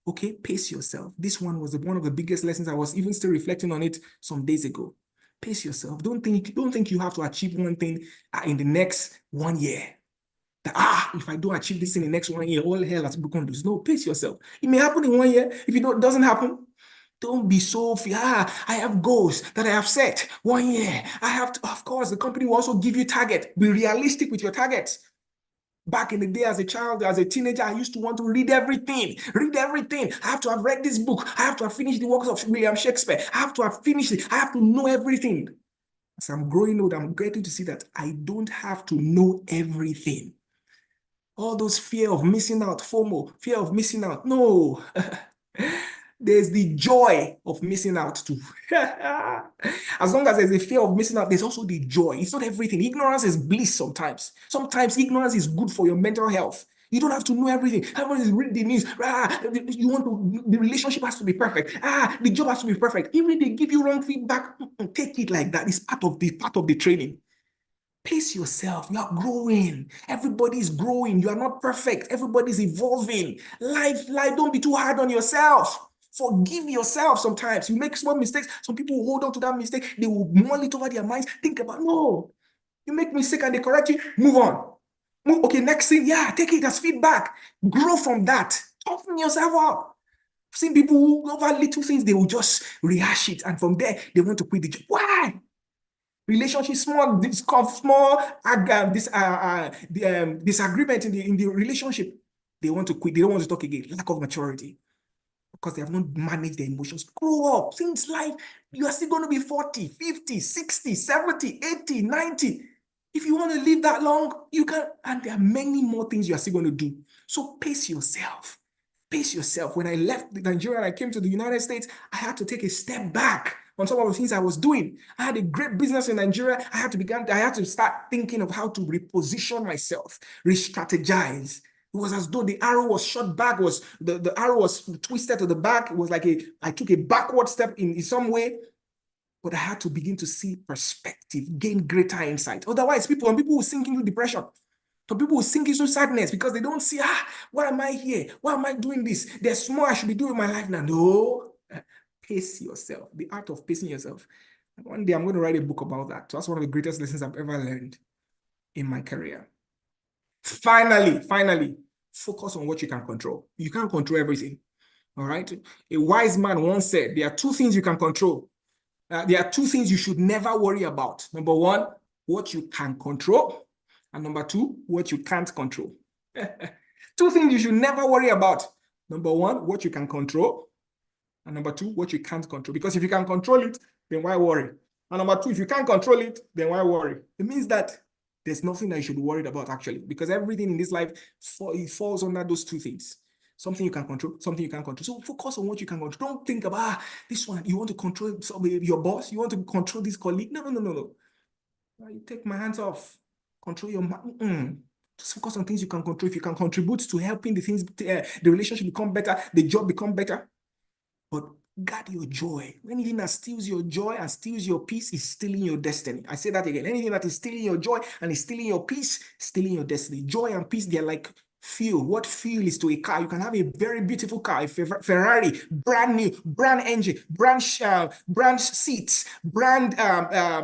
Okay, pace yourself. This one was one of the biggest lessons. I was even still reflecting on it some days ago. Pace yourself. Don't think you have to achieve one thing in the next 1 year. That, if I don't achieve this in the next 1 year, all hell has broken loose. No, pace yourself. It may happen in 1 year. If it doesn't happen, don't be so I have goals that I have set 1 year. I have to, of course, the company will also give you target. Be realistic with your targets. Back in the day as a child, as a teenager, I used to want to read everything. Read everything. I have to have read this book. I have to have finished the works of William Shakespeare. I have to have finished it. I have to know everything. As I'm growing old, I'm getting to see that I don't have to know everything. All those fear of missing out, FOMO, fear of missing out. No. There's the joy of missing out too. As long as there's a fear of missing out, there's also the joy. It's not everything. Ignorance is bliss sometimes. Sometimes ignorance is good for your mental health. You don't have to know everything. Everyone is reading the news. You want to, the relationship has to be perfect. The job has to be perfect. Even if they give you wrong feedback, take it like that. It's part of the training. Pace yourself. You are growing. Everybody's growing. You are not perfect. Everybody's evolving. Life, don't be too hard on yourself. Forgive yourself sometimes. You make small mistakes. Some people will hold on to that mistake. They will mull it over their minds. Think about, no. You make mistake and they correct you. Move on. Okay, next thing, take it as feedback. Grow from that. Toughen yourself up. I've seen people who, over little things, they will just rehash it. And from there, they want to quit the job. Why? Relationship, disagreement in the relationship. They want to quit. They don't want to talk again. Lack of maturity. Because they have not managed their emotions. Grow up. Things life, you are still going to be 40, 50, 60, 70, 80, 90. If you want to live that long, you can. And there are many more things you are still going to do. So pace yourself. Pace yourself. When I left Nigeria and I came to the United States, I had to take a step back on some of the things I was doing. I had a great business in Nigeria. I had to start thinking of how to reposition myself, re-strategize. It was as though the arrow was shot back, the arrow was twisted to the back. It was like I took a backward step in some way, but I had to begin to see perspective, gain greater insight. Otherwise, people will sink into depression. Some people will sink into sadness because they don't see, why am I here? Why am I doing this? There's more I should be doing in my life now. No, pace yourself, the art of pacing yourself. One day I'm going to write a book about that. So that's one of the greatest lessons I've ever learned in my career. Finally, focus on what you can control. You can't control everything, all right? A wise man once said, there are two things you can control. There are two things you should never worry about. Number one, what you can control. And number two, what you can't control. Two things you should never worry about. Number one, what you can control. And number two, what you can't control. Because if you can control it, then why worry? And number two, if you can't control it, then why worry? It means that there's nothing that you should be worried about, actually, because everything in this life falls under those two things. Something you can control, something you can't control. So focus on what you can control. Don't think about this one. You want to control your boss. You want to control this colleague. No. You take my hands off. Control your Just focus on things you can control. If you can contribute to helping the relationship become better, the job become better. But guard your joy. Anything that steals your joy and steals your peace is stealing your destiny. I say that again. Anything that is stealing your joy and is stealing your peace, stealing your destiny. Joy and peace, they're like fuel. What fuel is to a car? You can have a very beautiful car, a Ferrari, brand new, brand engine, brand seats, brand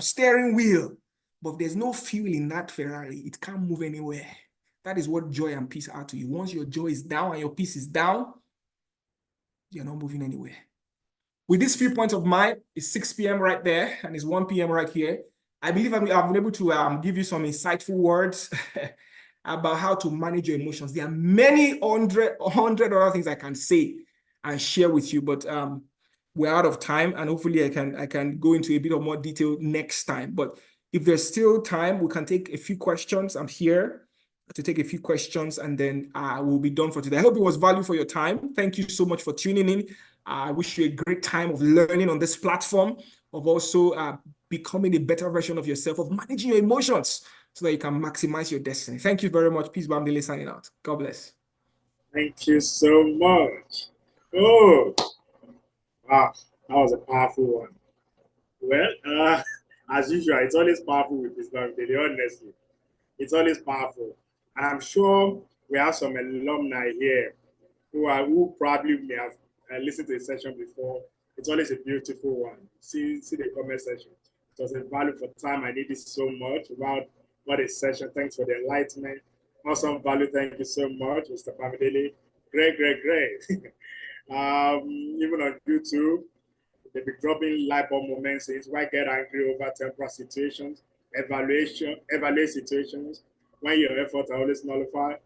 steering wheel. But if there's no fuel in that Ferrari, it can't move anywhere. That is what joy and peace are to you. Once your joy is down and your peace is down, you're not moving anywhere. With these few points of mine, it's 6 p.m. right there, and it's 1 p.m. right here. I believe I've been able to give you some insightful words about how to manage your emotions. There are many hundred other things I can say and share with you, but we're out of time, and hopefully I can go into a bit of more detail next time. But if there's still time, we can take a few questions. I'm here to take a few questions, and then we'll be done for today. I hope it was value for your time. Thank you so much for tuning in. I wish you a great time of learning on this platform, of also becoming a better version of yourself, of managing your emotions so that you can maximize your destiny. Thank you very much. Peace, Bamidele signing out. God bless. Thank you so much. Oh, wow, that was a powerful one. Well, as usual, it's always powerful with this Bamidele, honestly. It's always powerful. And I'm sure we have some alumni here who probably may have listened to the session before. It's always a beautiful one. See the comment section. It was a value for time. I need this so much. Wow, what a session. Thanks for the enlightenment. Awesome value. Thank you so much, Mr. Bamidele. Great. Even on YouTube, they'll be dropping light bulb moments. It's why get angry over temporal situations, evaluate situations when your efforts are always nullified.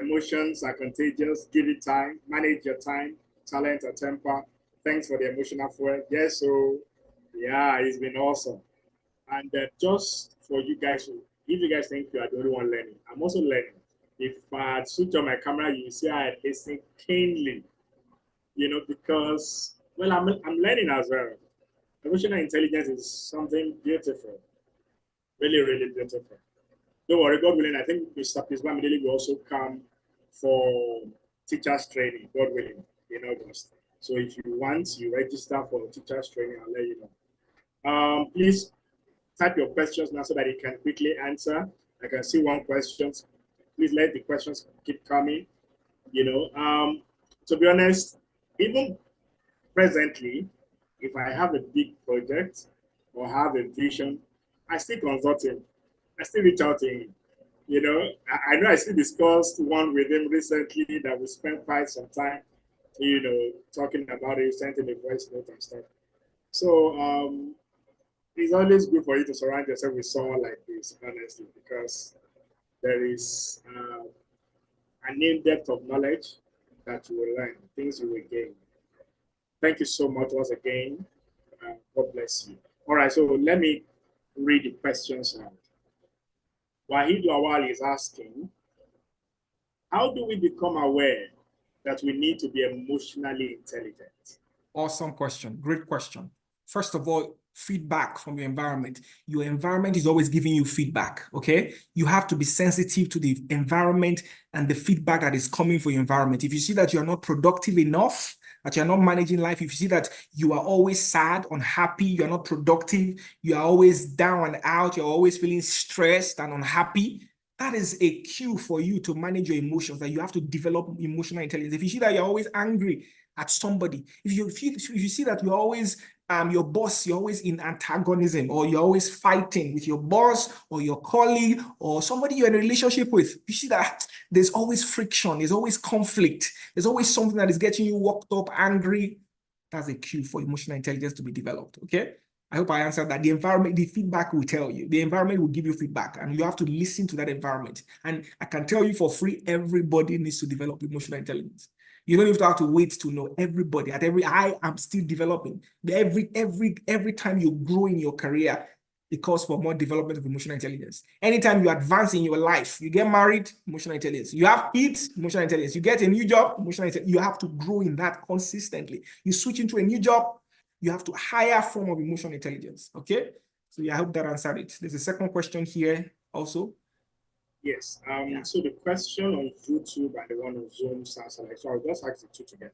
Emotions are contagious. Give it time. Manage your time, talent, and temper. Thanks for the emotional fuel. Yes, so yeah, it's been awesome. And just for you guys, if you guys think you are the only one learning, I'm also learning. If I switch on my camera, you see I listen keenly, because, well, I'm learning as well. Emotional intelligence is something beautiful, really beautiful. Don't worry, God willing, I think Mr. Bamidele will also come for teachers training, God willing, in August. So if you want, you register for teachers training, I'll let you know. Please type your questions now so that you can quickly answer. I can see one question. Please let the questions keep coming. To be honest, even presently, if I have a big project or have a vision, I still consult him. I still reach out to him. I know I still discussed one with him recently that we spent quite some time, talking about it, sent him a voice note and stuff. So it's always good for you to surround yourself with someone like this, honestly, because there is an in-depth of knowledge that you will learn, things you will gain. Thank you so much once again. God bless you. All right, so let me read the questions out. Wahid Lawal is asking, how do we become aware that we need to be emotionally intelligent? Awesome question. Great question. First of all, feedback from your environment. Your environment is always giving you feedback, okay? You have to be sensitive to the environment and the feedback that is coming from your environment. If you see that you're not productive enough, that you're not managing life, if you see that you are always sad, unhappy, you're not productive, you are always down and out, you're always feeling stressed and unhappy, that is a cue for you to manage your emotions, that you have to develop emotional intelligence. If you see that you're always angry at somebody, if you see that you're always your boss, you're always in antagonism, or you're always fighting with your boss or your colleague or somebody you're in a relationship with, you see that there's always friction, there's always conflict, there's always something that is getting you worked up, angry. That's a cue for emotional intelligence to be developed, okay? I hope I answered that. The environment, the feedback will tell you. The environment will give you feedback, and you have to listen to that environment. And I can tell you for free, everybody needs to develop emotional intelligence. You don't even have to wait to know. Everybody, I am still developing. Every time you grow in your career, it calls for more development of emotional intelligence. Anytime you advance in your life, you get married, emotional intelligence. You have kids, emotional intelligence. You get a new job, emotional intelligence. You have to grow in that consistently. You switch into a new job, you have to higher form of emotional intelligence. Okay. So yeah, I hope that answered it. There's a second question here also. Yes. So the question on YouTube and the one on Zoom sounds like, so I'll just ask the two together.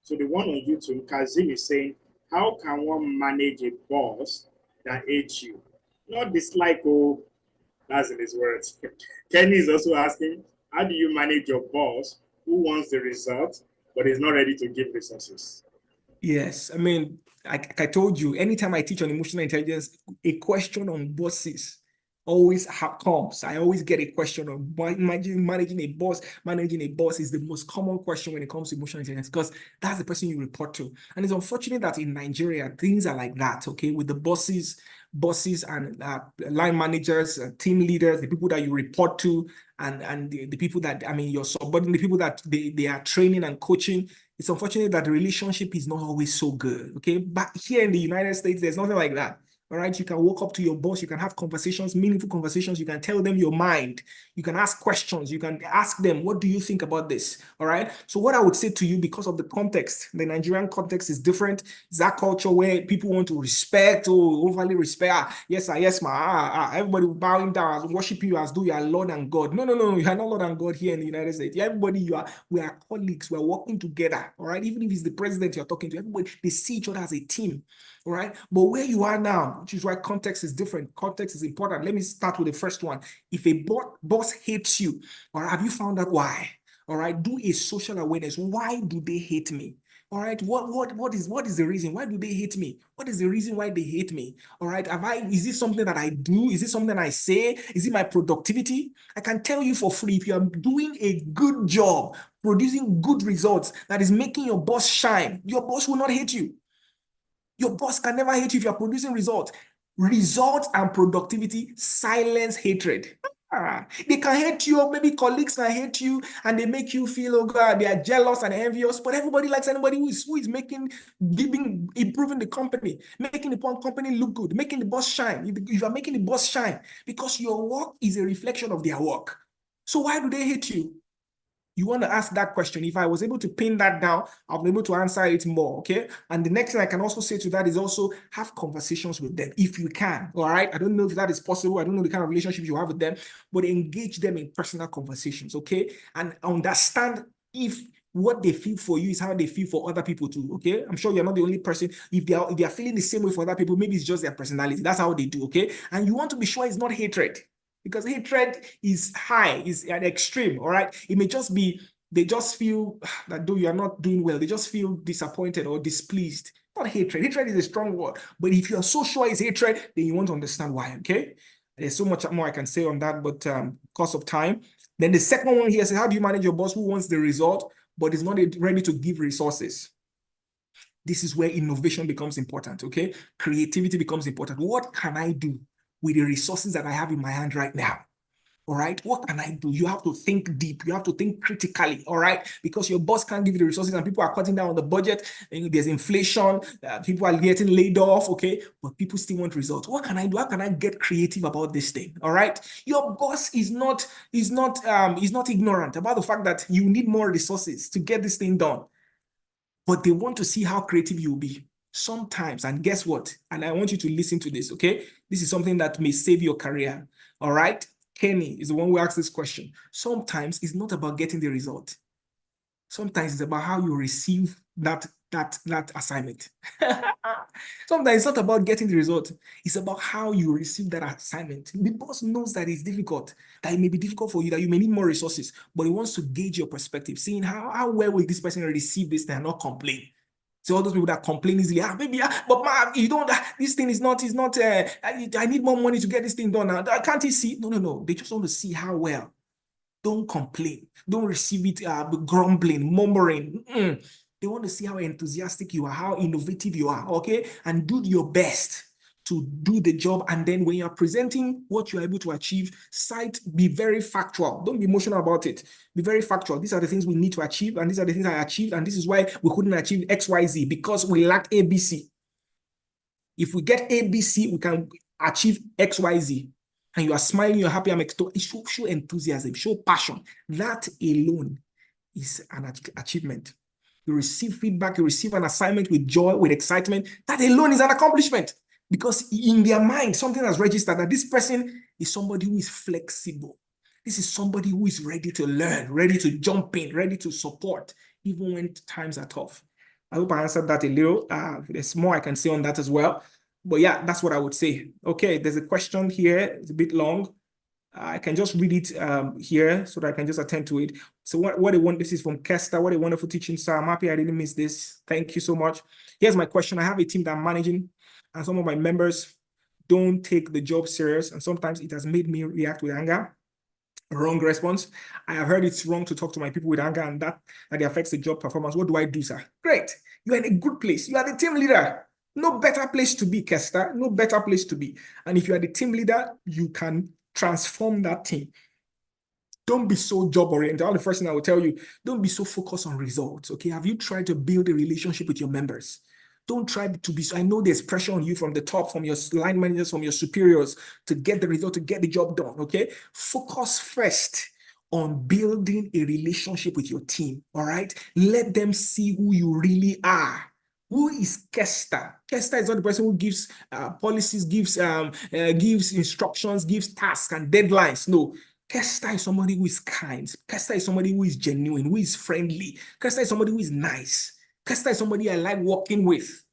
So the one on YouTube, Kazim is saying, how can one manage a boss that hates you? Not dislike, oh, that's in his words. Kenny is also asking, how do you manage your boss who wants the result but is not ready to give resources? Yes, I mean, like I told you, anytime I teach on emotional intelligence, a question on bosses always comes. I always get a question of why managing a boss. Managing a boss is the most common question when it comes to emotional intelligence, because that's the person you report to. And it's unfortunate that in Nigeria, things are like that, okay, with the bosses and line managers, team leaders, the people that you report to, and the people that, I mean, your subordinate, the people that they are training and coaching. It's unfortunate that the relationship is not always so good, okay? But here in the United States, there's nothing like that. All right, you can walk up to your boss, you can have conversations, meaningful conversations, you can tell them your mind, you can ask questions, you can ask them, what do you think about this? All right. So what I would say to you, because of the context, the Nigerian context is different. It's that culture where people want to respect or overly respect. Yes, sir, yes, ma. Everybody bowing down, worship you as though you are Lord and God. No, no, no, you are not Lord and God here in the United States. Everybody, we are colleagues, we are working together. All right. Even if it's the president you're talking to, everybody, they see each other as a team. All right. But where you are now, which is why context is different. Context is important. Let me start with the first one. If a boss hates you, or have you found out why? All right. Do a social awareness. Why do they hate me? All right. What is the reason? Why do they hate me? What is the reason why they hate me? All right. Is it something that I do? Is it something I say? Is it my productivity? I can tell you for free, if you are doing a good job, producing good results that is making your boss shine, your boss will not hate you. Your boss can never hate you if you're producing results. Results and productivity silence hatred. They can hate you, or maybe colleagues can hate you, and they make you feel, oh God, they are jealous and envious. But everybody likes anybody who is making, improving the company, making the company look good, making the boss shine. If you are making the boss shine, because your work is a reflection of their work. So why do they hate you? You want to ask that question. If I was able to pin that down, I'll be able to answer it more, okay? And the next thing I can also say to that is also have conversations with them if you can, all right? I don't know if that is possible. I don't know the kind of relationships you have with them, but engage them in personal conversations, okay? And understand if what they feel for you is how they feel for other people too, okay? I'm sure you're not the only person. If they are feeling the same way for other people, maybe it's just their personality. That's how they do, okay? And you want to be sure it's not hatred. Because hatred is high, is at extreme, all right? It may just be, they just feel that though you are not doing well, they just feel disappointed or displeased. Not hatred. Hatred is a strong word. But if you are so sure it's hatred, then you want to understand why, okay? There's so much more I can say on that, but because of time. Then the second one here says, how do you manage your boss who wants the result, but is not ready to give resources? This is where innovation becomes important, okay? Creativity becomes important. What can I do with the resources that I have in my hand right now? All right, what can I do? You have to think deep. You have to think critically, all right? Because your boss can't give you the resources and people are cutting down on the budget. And there's inflation. People are getting laid off, okay? But people still want results. What can I do? How can I get creative about this thing, all right? Your boss is not ignorant about the fact that you need more resources to get this thing done. But they want to see how creative you'll be. Sometimes, and guess what? And I want you to listen to this, okay? This is something that may save your career, all right? Kenny is the one who asked this question. Sometimes it's not about getting the result. Sometimes it's about how you receive that assignment. Sometimes it's not about getting the result. It's about how you receive that assignment. The boss knows that it's difficult, that it may be difficult for you, that you may need more resources, but he wants to gauge your perspective, seeing how well will this person receive this and not complain. So all those people that complain easily, but ma, you don't, this thing is not, I need more money to get this thing done now. Can't you see? No, no, no. They just want to see how well. Don't complain. Don't receive it grumbling, murmuring. They want to see how enthusiastic you are, how innovative you are, okay? And do your best to do the job. And then when you're presenting what you're able to achieve, be very factual. Don't be emotional about it. Be very factual. These are the things we need to achieve, and these are the things I achieved, and this is why we couldn't achieve XYZ, because we lacked ABC. If we get ABC, we can achieve XYZ. And you are smiling, you're happy, show enthusiasm, show passion. That alone is an achievement. You receive feedback, you receive an assignment with joy, with excitement. That alone is an accomplishment. Because in their mind, something has registered that this person is somebody who is flexible. This is somebody who is ready to learn, ready to jump in, ready to support, even when times are tough. I hope I answered that a little. There's more I can say on that as well. But yeah, that's what I would say. Okay, there's a question here. It's a bit long. I can just read it here so that I can just attend to it. So what I want, this is from Kester. What a wonderful teaching, sir. I'm happy I didn't miss this. Thank you so much. Here's my question. I have a team that I'm managing, and some of my members don't take the job serious. And sometimes it has made me react with anger. Wrong response. I have heard it's wrong to talk to my people with anger, and that affects the job performance. What do I do, sir? Great. You're in a good place. You are the team leader. No better place to be, Kester. No better place to be. And if you are the team leader, you can transform that team. Don't be so job oriented. The first thing I will tell you, don't be so focused on results. Okay. Have you tried to build a relationship with your members? Don't try to be so. I know there's pressure on you from the top, from your line managers, from your superiors to get the result, to get the job done. Okay. Focus first on building a relationship with your team. All right. Let them see who you really are. Who is Kester? Kester is not the person who gives policies, gives instructions, gives tasks and deadlines. No. Kester is somebody who is kind. Kester is somebody who is genuine, who is friendly. Kester is somebody who is nice. Kester is somebody I like working with.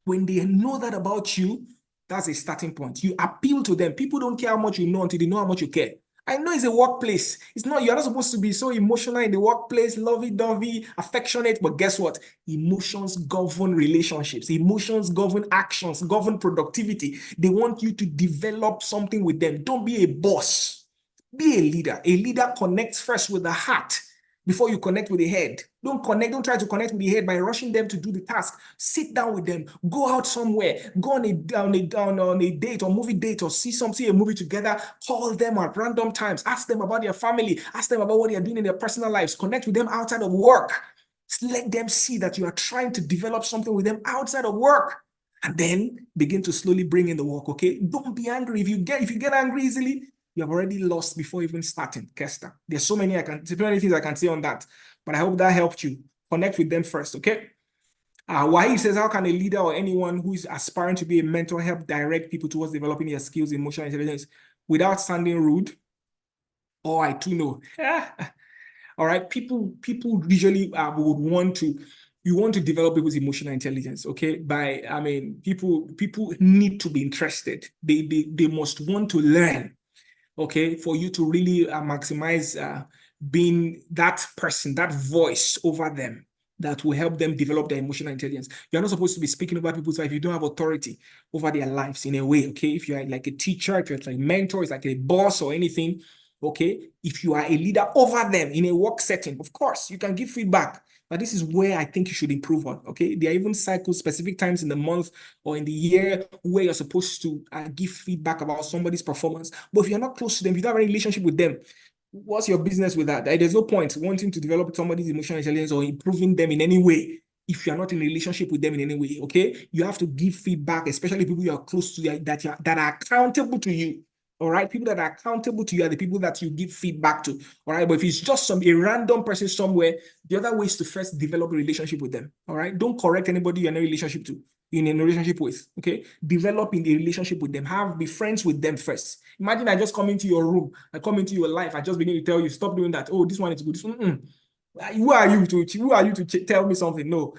When they know that about you, that's a starting point. You appeal to them. People don't care how much you know until they know how much you care. I know it's a workplace. It's not, you're not supposed to be so emotional in the workplace, lovey-dovey, affectionate, but guess what? Emotions govern relationships. Emotions govern actions, govern productivity. They want you to develop something with them. Don't be a boss. Be a leader. A leader connects first with the heart before you connect with the head. Don't try to connect with the head by rushing them to do the task. Sit down with them. Go out somewhere. Go on a date or movie date or see a movie together. Call them at random times. Ask them about their family. Ask them about what they are doing in their personal lives. Connect with them outside of work. Let them see that you are trying to develop something with them outside of work. And then begin to slowly bring in the work, okay? Don't be angry. If you get angry easily, you have already lost before even starting, Kester. There's so many things I can say on that, but I hope that helped you. Connect with them first, okay? Why he says, how can a leader or anyone who is aspiring to be a mentor help direct people towards developing their skills, emotional intelligence, without sounding rude? Oh, I too know. All right, people usually would want to. You want to develop people's emotional intelligence, okay? People need to be interested. They must want to learn. Okay, for you to really maximize being that person, that voice over them that will help them develop their emotional intelligence. You're not supposed to be speaking about people's life if you don't have authority over their lives in a way, okay? If you're like a teacher, if you're like a mentor, it's like a boss or anything, okay? If you are a leader over them in a work setting, of course, you can give feedback. But this is where I think you should improve on, okay? There are even cycles, specific times in the month or in the year where you're supposed to give feedback about somebody's performance. But if you're not close to them, if you don't have a relationship with them, what's your business with that? There's no point wanting to develop somebody's emotional intelligence or improving them in any way if you're not in a relationship with them in any way, okay? You have to give feedback, especially people you are close to that are accountable to you. All right, people that are accountable to you are the people that you give feedback to. All right, but if it's just a random person somewhere, the other way is to first develop a relationship with them. All right, don't correct anybody you're in a relationship with. Okay, develop in a relationship with them. Be friends with them first. Imagine I just come into your room, I come into your life, I just begin to tell you stop doing that. Oh, this one is good. This one, Who are you to tell me something? No,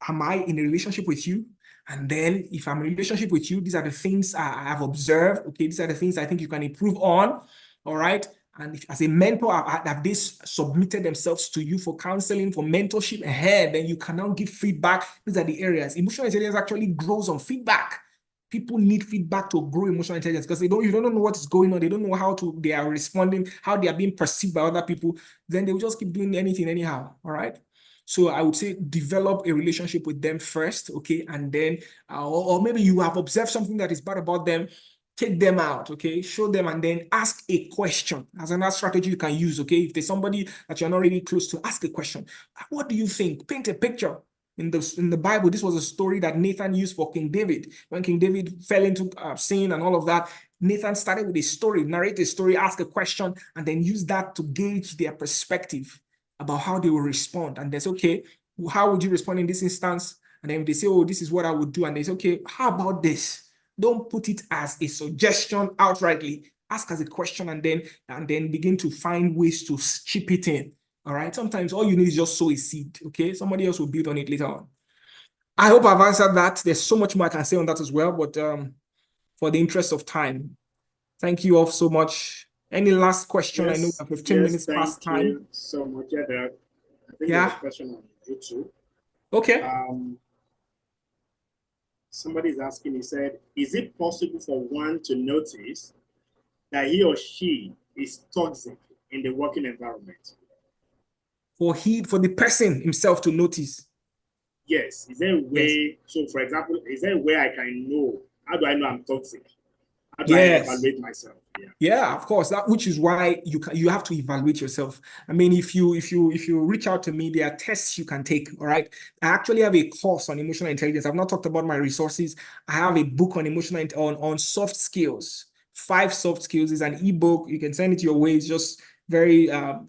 am I in a relationship with you? And then if I'm in a relationship with you, these are the things I have observed. Okay, these are the things I think you can improve on. All right. And if, as a mentor, have they submitted themselves to you for counseling, for mentorship ahead, then you can now give feedback. These are the areas. Emotional intelligence actually grows on feedback. People need feedback to grow emotional intelligence because you don't know what is going on. They don't know they are responding, how they are being perceived by other people. Then they will just keep doing anything anyhow. All right. So I would say develop a relationship with them first, okay? And then, or maybe you have observed something that is bad about them, take them out, okay? Show them and then ask a question. As another strategy you can use, okay? If there's somebody that you're not really close to, ask a question. What do you think? Paint a picture. In the Bible, this was a story that Nathan used for King David. When King David fell into sin and all of that, Nathan started with a story, narrate a story, ask a question, and then use that to gauge their perspective about how they will respond. And they say, okay, how would you respond in this instance? And then they say, oh, this is what I would do. And they say, okay, how about this? Don't put it as a suggestion outrightly. Ask as a question and then begin to find ways to chip it in. All right. Sometimes all you need is just sow a seed. Okay. Somebody else will build on it later on. I hope I've answered that. There's so much more I can say on that as well. But for the interest of time, thank you all so much. Any last question? Yes, I know we're 15 minutes past time. Thank you so much. Yeah, I think there's a question on YouTube. Okay. somebody is asking, he said, is it possible for one to notice that he or she is toxic in the working environment? For the person himself to notice. Yes. Is there a Yes. way? So, for example, is there a way I can know? How do I know I'm toxic? How do I Yes. evaluate myself? Yeah. Yeah, of course. That which is why you have to evaluate yourself. I mean, if you reach out to me, there are tests you can take. All right. I actually have a course on emotional intelligence. I've not talked about my resources. I have a book on on soft skills. 5 soft skills is an ebook. You can send it your way. It's just very a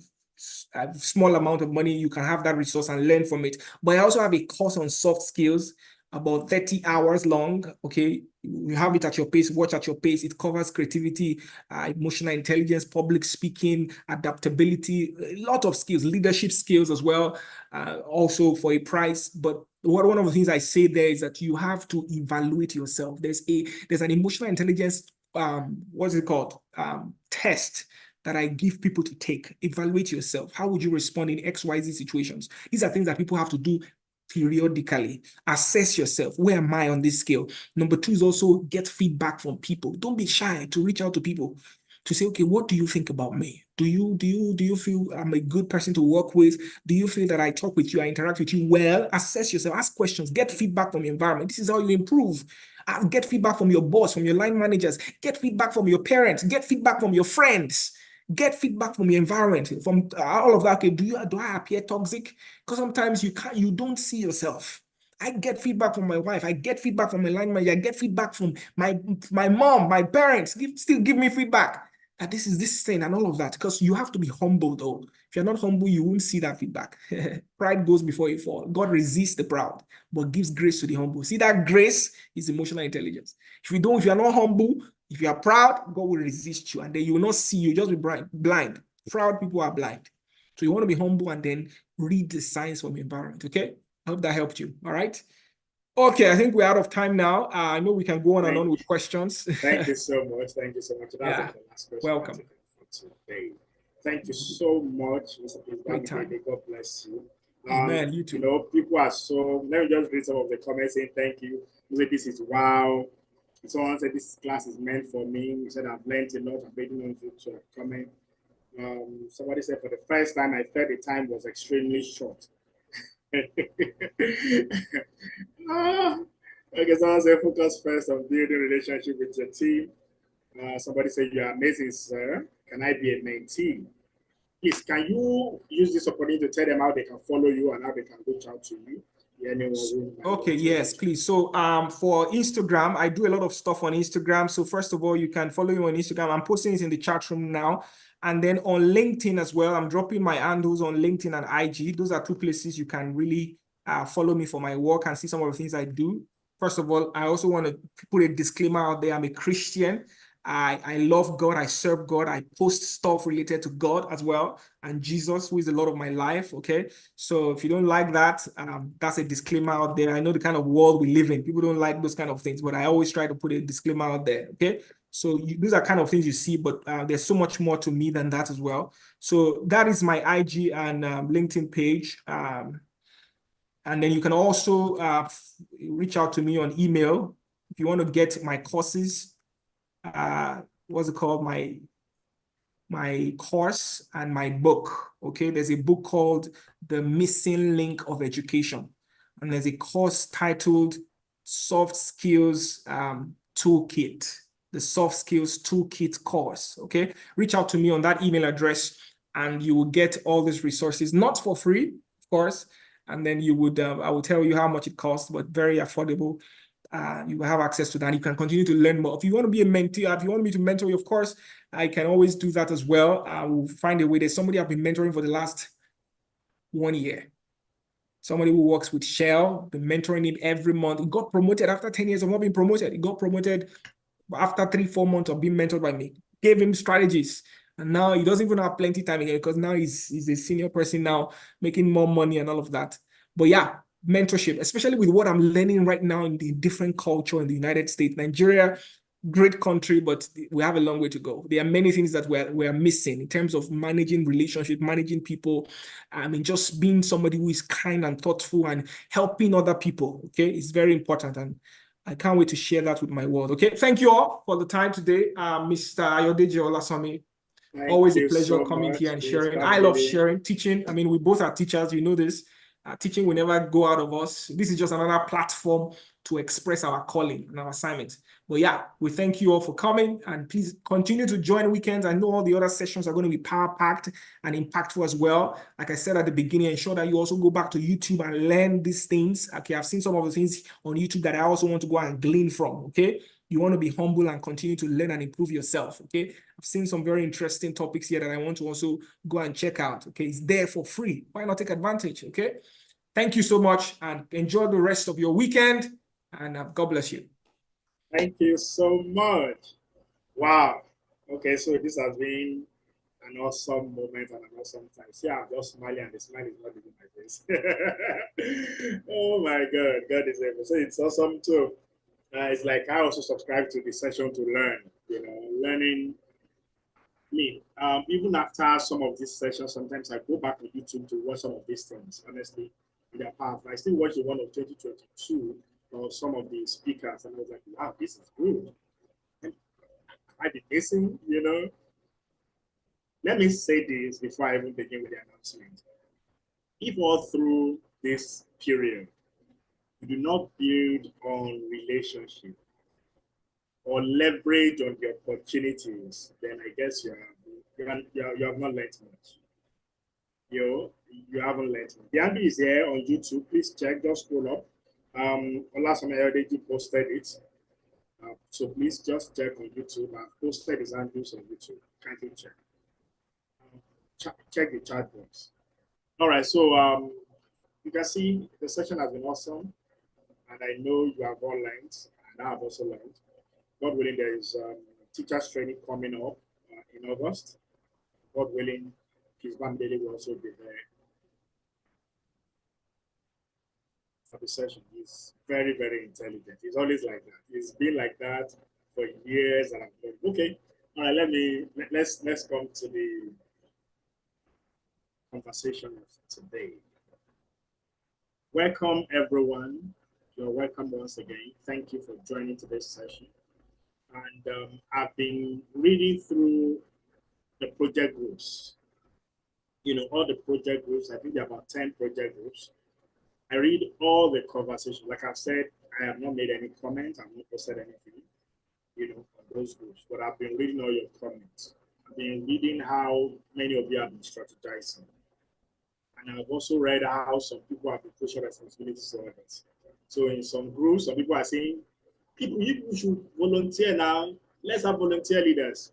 small amount of money. You can have that resource and learn from it. But I also have a course on soft skills, about 30 hours long. Okay, you have it at your pace, watch at your pace. It covers creativity, emotional intelligence, public speaking, adaptability, a lot of skills, leadership skills as well, also for a price. But one of the things I say there is that you have to evaluate yourself. There's an emotional intelligence, what's it called, test that I give people to take. Evaluate yourself. How would you respond in XYZ situations? These are things that people have to do periodically. Assess yourself. Where am I on this scale? Number 2 is also get feedback from people. Don't be shy to reach out to people to say, okay, what do you think about me? Do you feel I'm a good person to work with? Do you feel that I talk with you, I interact with you well? Assess yourself, ask questions, get feedback from your environment. This is how you improve. Get feedback from your boss, from your line managers, get feedback from your parents, get feedback from your friends. Get feedback from your environment, from all of that. Okay, do I appear toxic? Because sometimes you don't see yourself. I get feedback from my wife. I get feedback from my line manager. I get feedback from my mom, my parents. Still give me feedback that this is this thing and all of that. Because you have to be humble, though. If you're not humble, you won't see that feedback. Pride goes before a fall. God resists the proud, but gives grace to the humble. See, that grace is emotional intelligence. If you're not humble, if you are proud, God will resist you, and then you will not see. You just be blind. Proud people are blind. So you want to be humble and then read the signs from the environment. Okay, I hope that helped you. All right. Okay, I think we're out of time now. I know we can go on and on with questions. Thank you so much. Thank you so much. That's Yeah, the last question welcome. for today. Thank you so much, Mr. Bamidele. God bless you. Amen. You too. People are so. Let me just read some of the comments saying thank you. You say this is wow. Someone said this class is meant for me. He said I've learned a lot. I'm waiting on you to comment. Somebody said for the first time I felt the time was extremely short. Okay, someone said focus first on building relationship with your team. Somebody said you are amazing, sir. Can I be a mentee? Please, can you use this opportunity to tell them how they can follow you and how they can reach out to you? Okay, yes, please. So for Instagram, I do a lot of stuff on Instagram. So first of all, you can follow me on Instagram. I'm posting it in the chat room now. And then on LinkedIn as well, I'm dropping my handles on LinkedIn and IG. Those are 2 places you can really follow me for my work and see some of the things I do. First of all, I also want to put a disclaimer out there. I'm a Christian. I love God. I serve God. I post stuff related to God as well, and Jesus, who is the Lord of my life. Okay. So if you don't like that, that's a disclaimer out there. I know the kind of world we live in. People don't like those kind of things, but I always try to put a disclaimer out there. Okay. So these are kind of things you see, but there's so much more to me than that as well. So that is my IG and LinkedIn page. And then you can also reach out to me on email if you want to get my courses. What's it called? My course and my book. Okay, there's a book called The Missing Link of Education, and there's a course titled Soft Skills Toolkit, the Soft Skills Toolkit course. Okay, reach out to me on that email address and you will get all these resources, not for free, of course. And then you would, I will tell you how much it costs, but very affordable. You have access to that. You can continue to learn more. If you want to be a mentee, if you want me to mentor you, of course, I can always do that as well. I will find a way. There's somebody I've been mentoring for the last 1 year. Somebody who works with Shell, been mentoring him every month. He got promoted after 10 years of not being promoted. He got promoted after 3-4 months of being mentored by me. Gave him strategies. And now he doesn't even have plenty time again because now he's a senior person now, making more money and all of that. But yeah, mentorship, especially with what I'm learning right now in the different culture in the United States. Nigeria, great country, but we have a long way to go. There are many things that we're missing in terms of managing relationships, managing people. I mean, just being somebody who is kind and thoughtful and helping other people. Okay, it's very important. And I can't wait to share that with my world. Okay, thank you all for the time today. Mr. Ayodeji Olasami, Thank always a you pleasure so coming here much, and Miss sharing. I love Bamidele. sharing, teaching. I mean, we both are teachers, you know this. Teaching will never go out of us. This is just another platform to express our calling and our assignment. But yeah, we thank you all for coming, and please continue to join weekends. I know all the other sessions are going to be power-packed and impactful as well. Like I said at the beginning, ensure that you also go back to YouTube and learn these things. Okay, I've seen some of the things on YouTube that I also want to go and glean from, okay? You want to be humble and continue to learn and improve yourself, okay? I've seen some very interesting topics here that I want to also go and check out, okay? It's there for free. Why not take advantage, okay? Thank you so much, and enjoy the rest of your weekend, and God bless you. Thank you so much. Wow. Okay, so this has been an awesome moment and an awesome time. See, I'm just smiling and the smile is not leaving my face. Oh my God, God is able. So it's awesome too. It's like I also subscribe to the session to learn, learning me. Even after some of these sessions, sometimes I go back to YouTube to watch some of these things, honestly, in their path. I still watch the one of 2022 or some of the speakers, and I was like, wow, this is good. And I be listening. Let me say this before I even begin with the announcement. If all through this period you do not build on relationship or leverage on the opportunities, then I guess you have not learned much. You haven't learned much. The Andy is here on YouTube. Please check. Just scroll up. Last time I already posted it. So please just check on YouTube. I've posted his handles on YouTube. Kindly check. Check the chat box. All right. So you can see the session has been awesome, and I know you have all learned, and I have also learned. God willing, there is teachers training coming up in August. God willing, his Bamidele will also be there for the session. He's very, very intelligent. He's always like that. He's been like that for years, and I'm like, okay, all right. Let's come to the conversation of today. Welcome, everyone. You're welcome once again. Thank you for joining today's session. And I've been reading through the project groups. All the project groups. I think there are about 10 project groups. I read all the conversations. Like I've said, I have not made any comments. I've not posted anything, on those groups. But I've been reading all your comments. I've been reading how many of you have been strategizing. And I've also read how some people have been pushing responsibilities to others. So in some groups, some people are saying, people should volunteer now. Let's have volunteer leaders.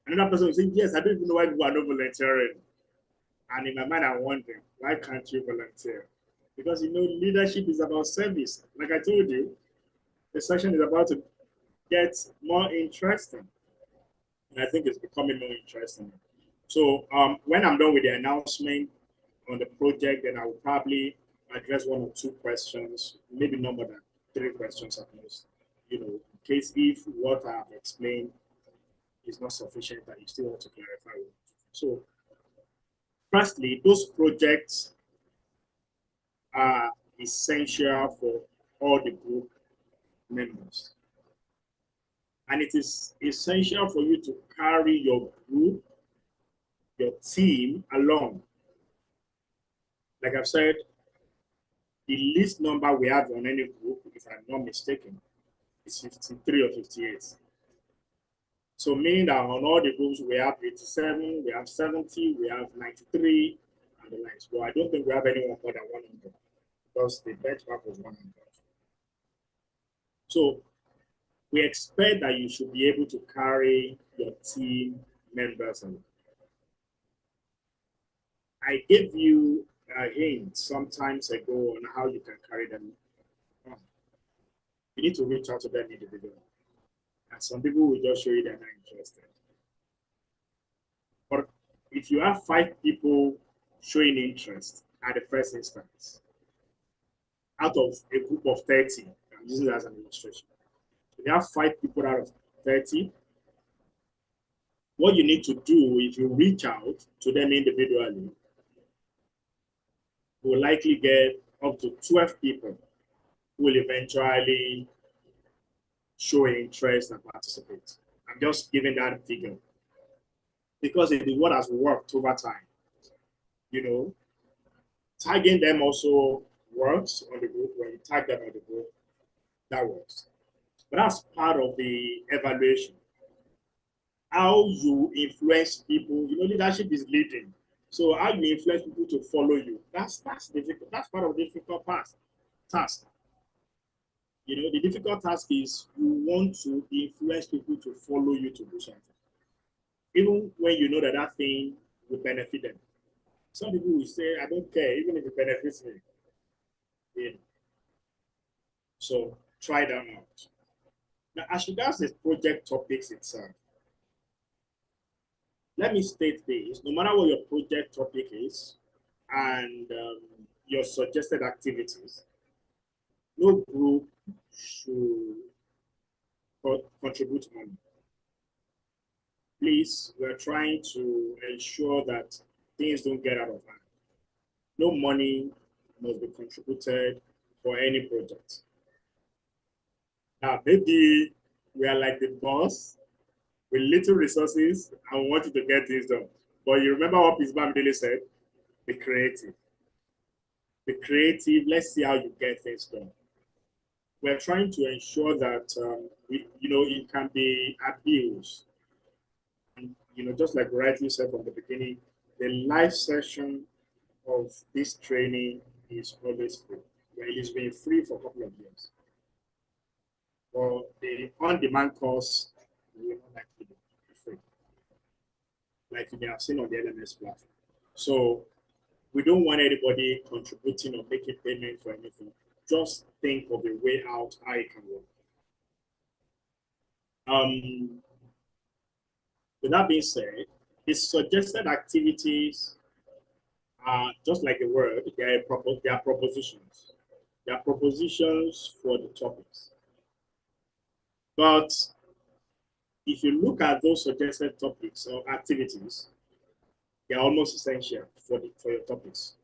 Another person will say, yes, I don't even know why people are not volunteering. And in my mind, I'm wondering, why can't you volunteer? Because, leadership is about service. Like I told you, the session is about to get more interesting. And I think it's becoming more interesting. So when I'm done with the announcement on the project, then I will probably address one or two questions, maybe no more than 3 questions at most, in case if what I have explained is not sufficient and you still want to clarify. So firstly, those projects are essential for all the group members. And it is essential for you to carry your group, your team along. Like I've said, the least number we have on any group, if I'm not mistaken, is 53 or 58. So meaning that on all the groups, we have 87, we have 70, we have 93, and the likes. Well, I don't think we have anyone more than 100 because the benchmark was 100. So we expect that you should be able to carry your team members along. I gave you a hint some times ago on how you can carry them on. You need to reach out to them individually. And some people will just show you they're not interested. But if you have 5 people showing interest at the first instance, out of a group of 30, I'm using it as an illustration. If you have 5 people out of 30, what you need to do if you reach out to them individually, you will likely get up to 12 people who will eventually show interest and participate. I'm just giving that figure because it is what has worked over time. You know, tagging them also works on the group. When you tag them on the group, that works. But that's part of the evaluation. How you influence people, leadership is leading. So how you influence people to follow you, that's difficult. That's part of the difficult task. The difficult task is you want to influence people to follow you to do something, even when you know that that thing will benefit them. Some people will say, I don't care, even if it benefits me. Yeah. So try that out. Now, as regards the project topics itself, let me state this. No matter what your project topic is and your suggested activities, no group should contribute money. Please, we're trying to ensure that things don't get out of hand. No money must be contributed for any project. Now, maybe we are like the boss with little resources and we want you to get things done. But you remember what Bamidele said? Be creative. Be creative. Let's see how you get things done. We're trying to ensure that it can be abused. And, just like rightly said from the beginning, the live session of this training is always free. Well, it's been free for a couple of years. For the on-demand course, we will not likely be free, like you may have seen on the LMS platform. So we don't want anybody contributing or making payment for anything. Just think of a way out how it can work. With that being said, the suggested activities are just like the word, they are propositions. They are propositions for the topics. But if you look at those suggested topics or activities, they are almost essential for your topics.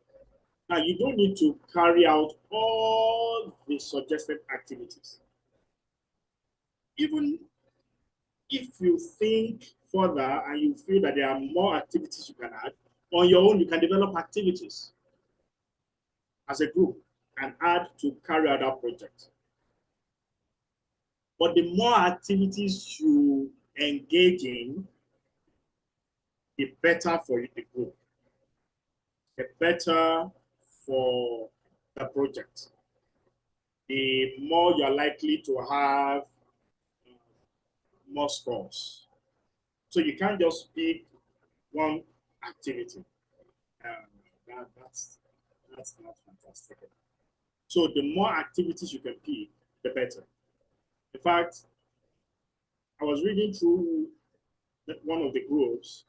Now, you don't need to carry out all the suggested activities. Even if you think further and you feel that there are more activities you can add, on your own, you can develop activities as a group and add to carry out that project. But the more activities you engage in, the better for the group, the better for the project, the more you're likely to have more scores. So you can't just pick one activity. That's not fantastic. So the more activities you can pick, the better. In fact, I was reading through one of the groups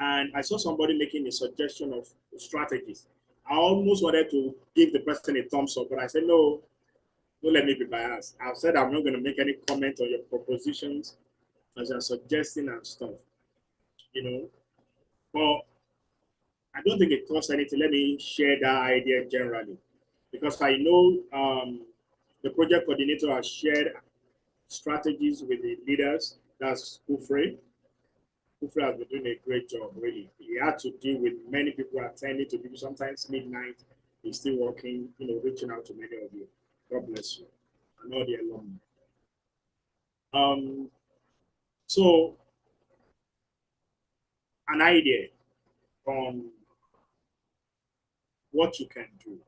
and I saw somebody making a suggestion of strategies. I almost wanted to give the person a thumbs up, but I said, no, don't let me be biased. I've said I'm not going to make any comment on your propositions as you're suggesting and stuff, But I don't think it costs anything. Let me share that idea generally, because I know the project coordinator has shared strategies with the leaders. That's Kufre. Kufre has been doing a great job, really. He had to deal with many people attending to people, sometimes midnight. He's still working, reaching out to many of you. God bless you. And all the alumni. So, an idea on what you can do.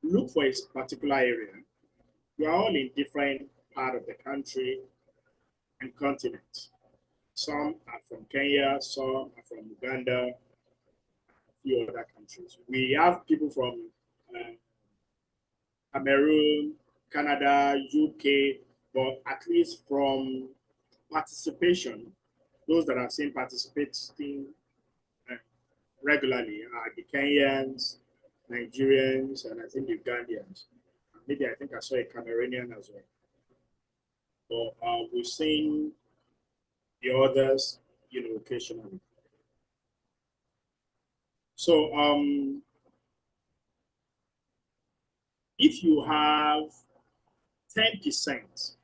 Look for a particular area. We are all in different part of the country and continent. Some are from Kenya, some are from Uganda, a few other countries. We have people from Cameroon, Canada, UK, but at least from participation, those that I've seen participating regularly are the Kenyans, Nigerians, and I think Ugandans. Maybe I think I saw a Cameroonian as well. But we've seen the others, occasionally. So if you have 10%.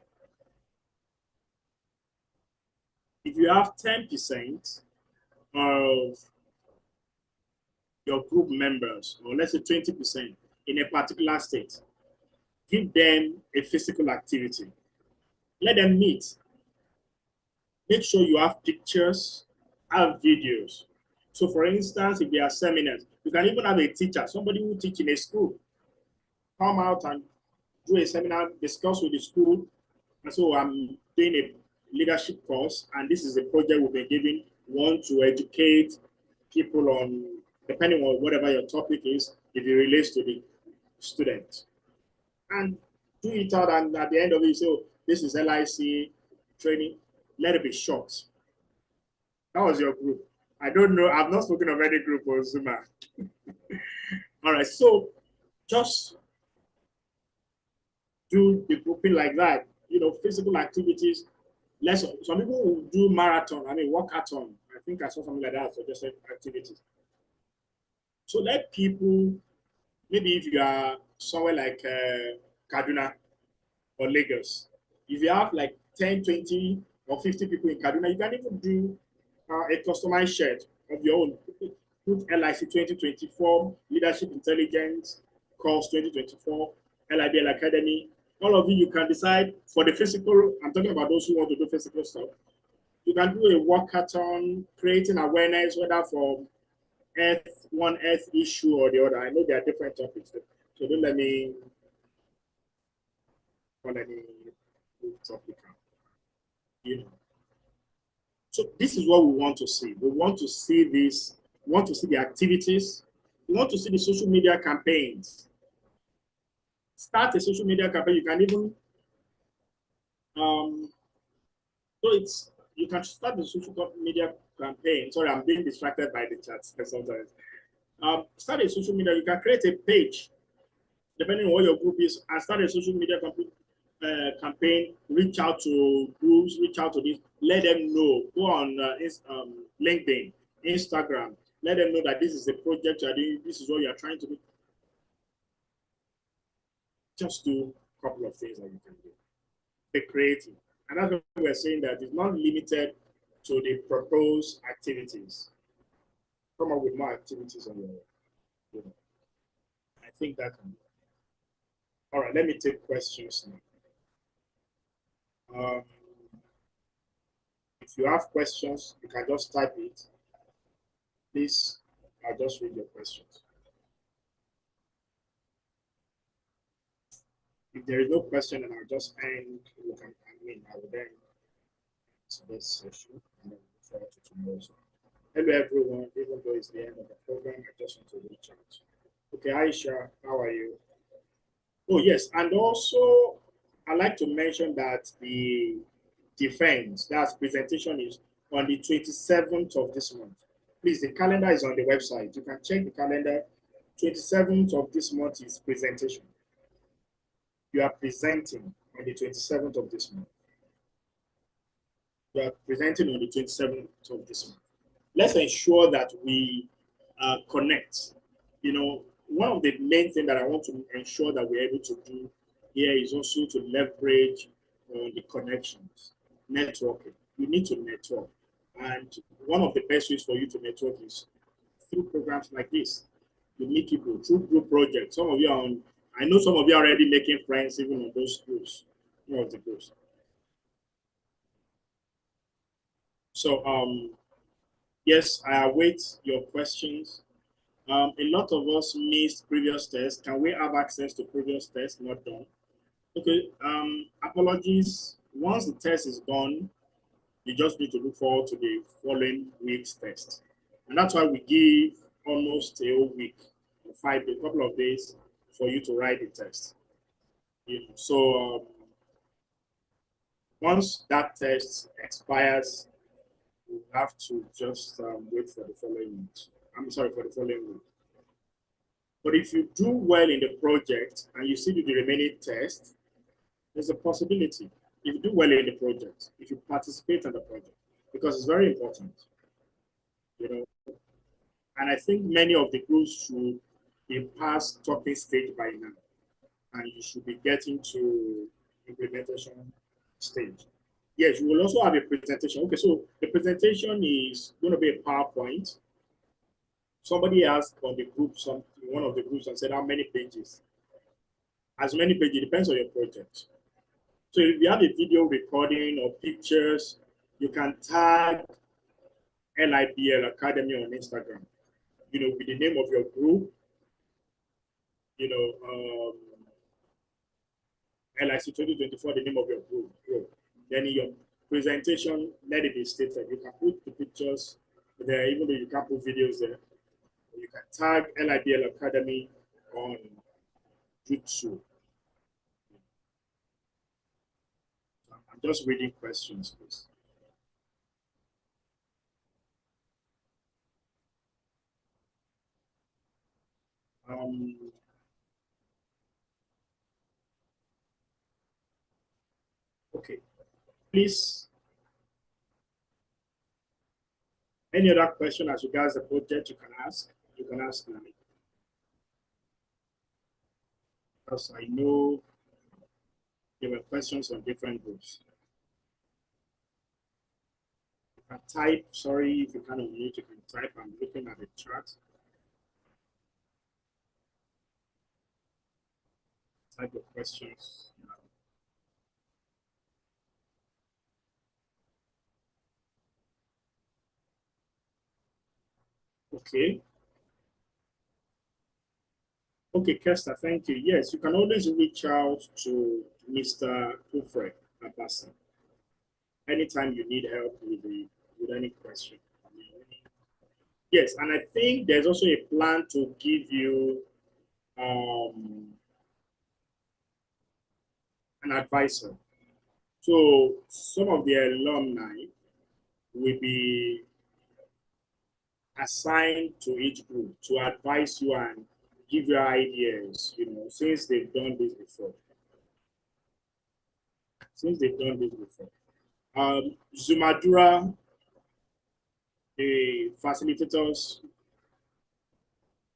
If you have 10% of your group members, or let's say 20% in a particular state, give them a physical activity. Let them meet. Make sure you have pictures, have videos. So for instance, if there are seminars, you can even have a teacher, somebody who teach in a school, come out and do a seminar, discuss with the school. And so I'm doing a leadership course, and this is a project we've been giving. We want to educate people on, depending on whatever your topic is, if it relates to the student. And do it out, and at the end of it, so this is LIC training. Let it be short. That was your group. I don't know. I've not spoken of any group on Zuma. All right. So just do the grouping like that. Physical activities. Some people will do marathon. I mean, walkathon. I think I saw something like that. So just activities. So let people, maybe if you are somewhere like Kaduna or Lagos, if you have like 10, 20, or 50 people in Kaduna, you can even do a customized shirt of your own. Put LIC 2024, Leadership Intelligence course 2024, LIBL Academy. All of you can decide for the physical. I'm talking about those who want to do physical stuff. You can do a walkathon, creating awareness, whether for one earth issue or the other. I know there are different topics, so don't let me on any topic. So this is what we want to see. We want to see this. We want to see the activities. We want to see the social media campaigns. Start a social media campaign. You can even you can start the social media campaign. Sorry, I'm being distracted by the chats sometimes. Start a social media. You can create a page, depending on what your group is, and start a social media campaign. Reach out to groups. Reach out to this. Let them know. Go on LinkedIn, Instagram. Let them know that this is the project you're doing. This is what you're trying to do. Just do a couple of things that you can do. Be creative. And that's what we're saying, that it's not limited to the proposed activities. Come up with more activities on your own. I think that can be. All right, let me take questions now. If you have questions, you can just type it. Please, I'll just read your questions. If there is no question, then I'll just end. I will then end this session and then look forward to tomorrow's. Hello, everyone. Even though it's the end of the program, I just want to reach out. Okay, Aisha, how are you? Oh, yes. And also, I'd like to mention that the defense, that's presentation, is on the 27th of this month. Please, the calendar is on the website. You can check the calendar. 27th of this month is presentation. You are presenting on the 27th of this month. You are presenting on the 27th of this month. Let's ensure that we connect. One of the main things that I want to ensure that we're able to do here is also to leverage the connections, networking. You need to network. And one of the best ways for you to network is through programs like this. You meet people through group projects. Some of you are on, I know some of you are already making friends even on those groups, one of the groups. So, yes, I await your questions. A lot of us missed previous tests. Can we have access to previous tests not done? Okay, apologies. Once the test is done, you just need to look forward to the following week's test. And that's why we give almost a whole week, a couple of days for you to write the test. So once that test expires, you have to just wait for the following week. I'm sorry, for the following week. But if you do well in the project and you still do the remaining test, there's a possibility. If you do well in the project, if you participate in the project, because it's very important, And I think many of the groups should be past talking stage by now, and you should be getting to, implementation stage. Yes, you will also have a presentation. Okay, so the presentation is going to be a PowerPoint. Somebody asked on the group, one of the groups, and said how many pages. As many pages, it depends on your project. So if you have a video recording or pictures, you can tag LIBL Academy on Instagram, with the name of your group, LIC 2024, the name of your group. Then in your presentation, let it be stated. You can put the pictures there, even though you can't put videos there. You can tag LIBL Academy on YouTube. I'm just reading questions, please. Okay, please. Any other question as regards the project you can ask? You can ask now. Because I know there were questions on different groups. You can type, sorry if you can't unmute, you can type. I'm looking at the chat. Type of questions. Okay. Okay, Kester, thank you. Yes, you can always reach out to Mr. Ufre Abassa anytime you need help with any question. Yes, and I think there's also a plan to give you an advisor. So some of the alumni will be assigned to each group to advise you and give you ideas, since they've done this before. Zumadura, the facilitators,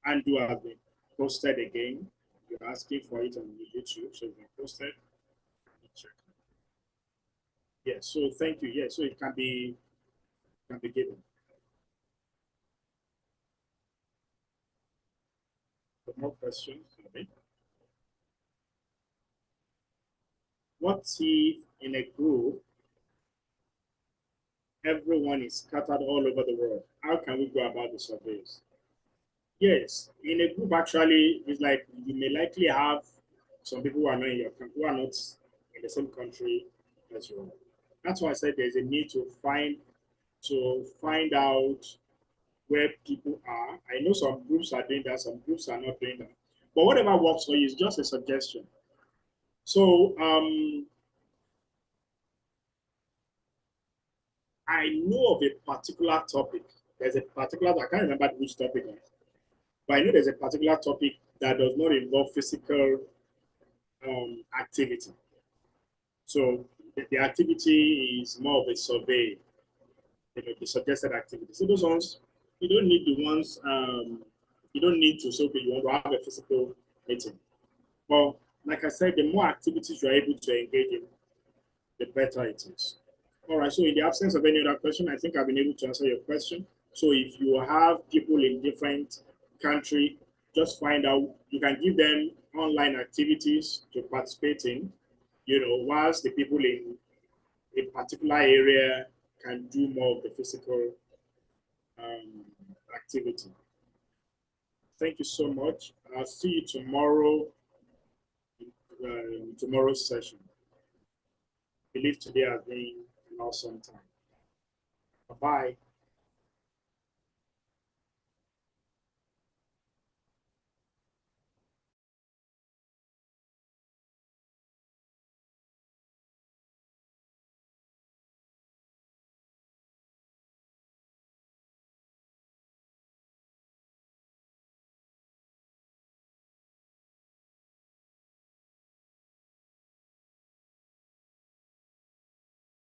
and do have been posted again. You're asking for it on YouTube, so it's been posted. Yes, so thank you. Yes, so it can be given. More questions? What if in a group everyone is scattered all over the world? How can we go about the surveys? Yes, in a group actually, it's like you may likely have some people who are not in your country, who are not in the same country as you. That's why I said there's a need to find out where people are. I know some groups are doing that, some groups are not doing that. But whatever works for you is just a suggestion. So I know of a particular topic. There's a particular, I can't remember which topic, but I know there's a particular topic that does not involve physical activity. So the activity is more of a survey, the suggested activity. So those ones, you don't need the ones, you don't need to say, okay, you want to have a physical meeting. Well, like I said, the more activities you're able to engage in, the better it is. All right, so in the absence of any other question, I think I've been able to answer your question. So if you have people in different countries, just find out, you can give them online activities to participate in, whilst the people in a particular area can do more of the physical activity. Thank you so much. I'll see you tomorrow in tomorrow's session. I believe today has been an awesome time. Bye-bye.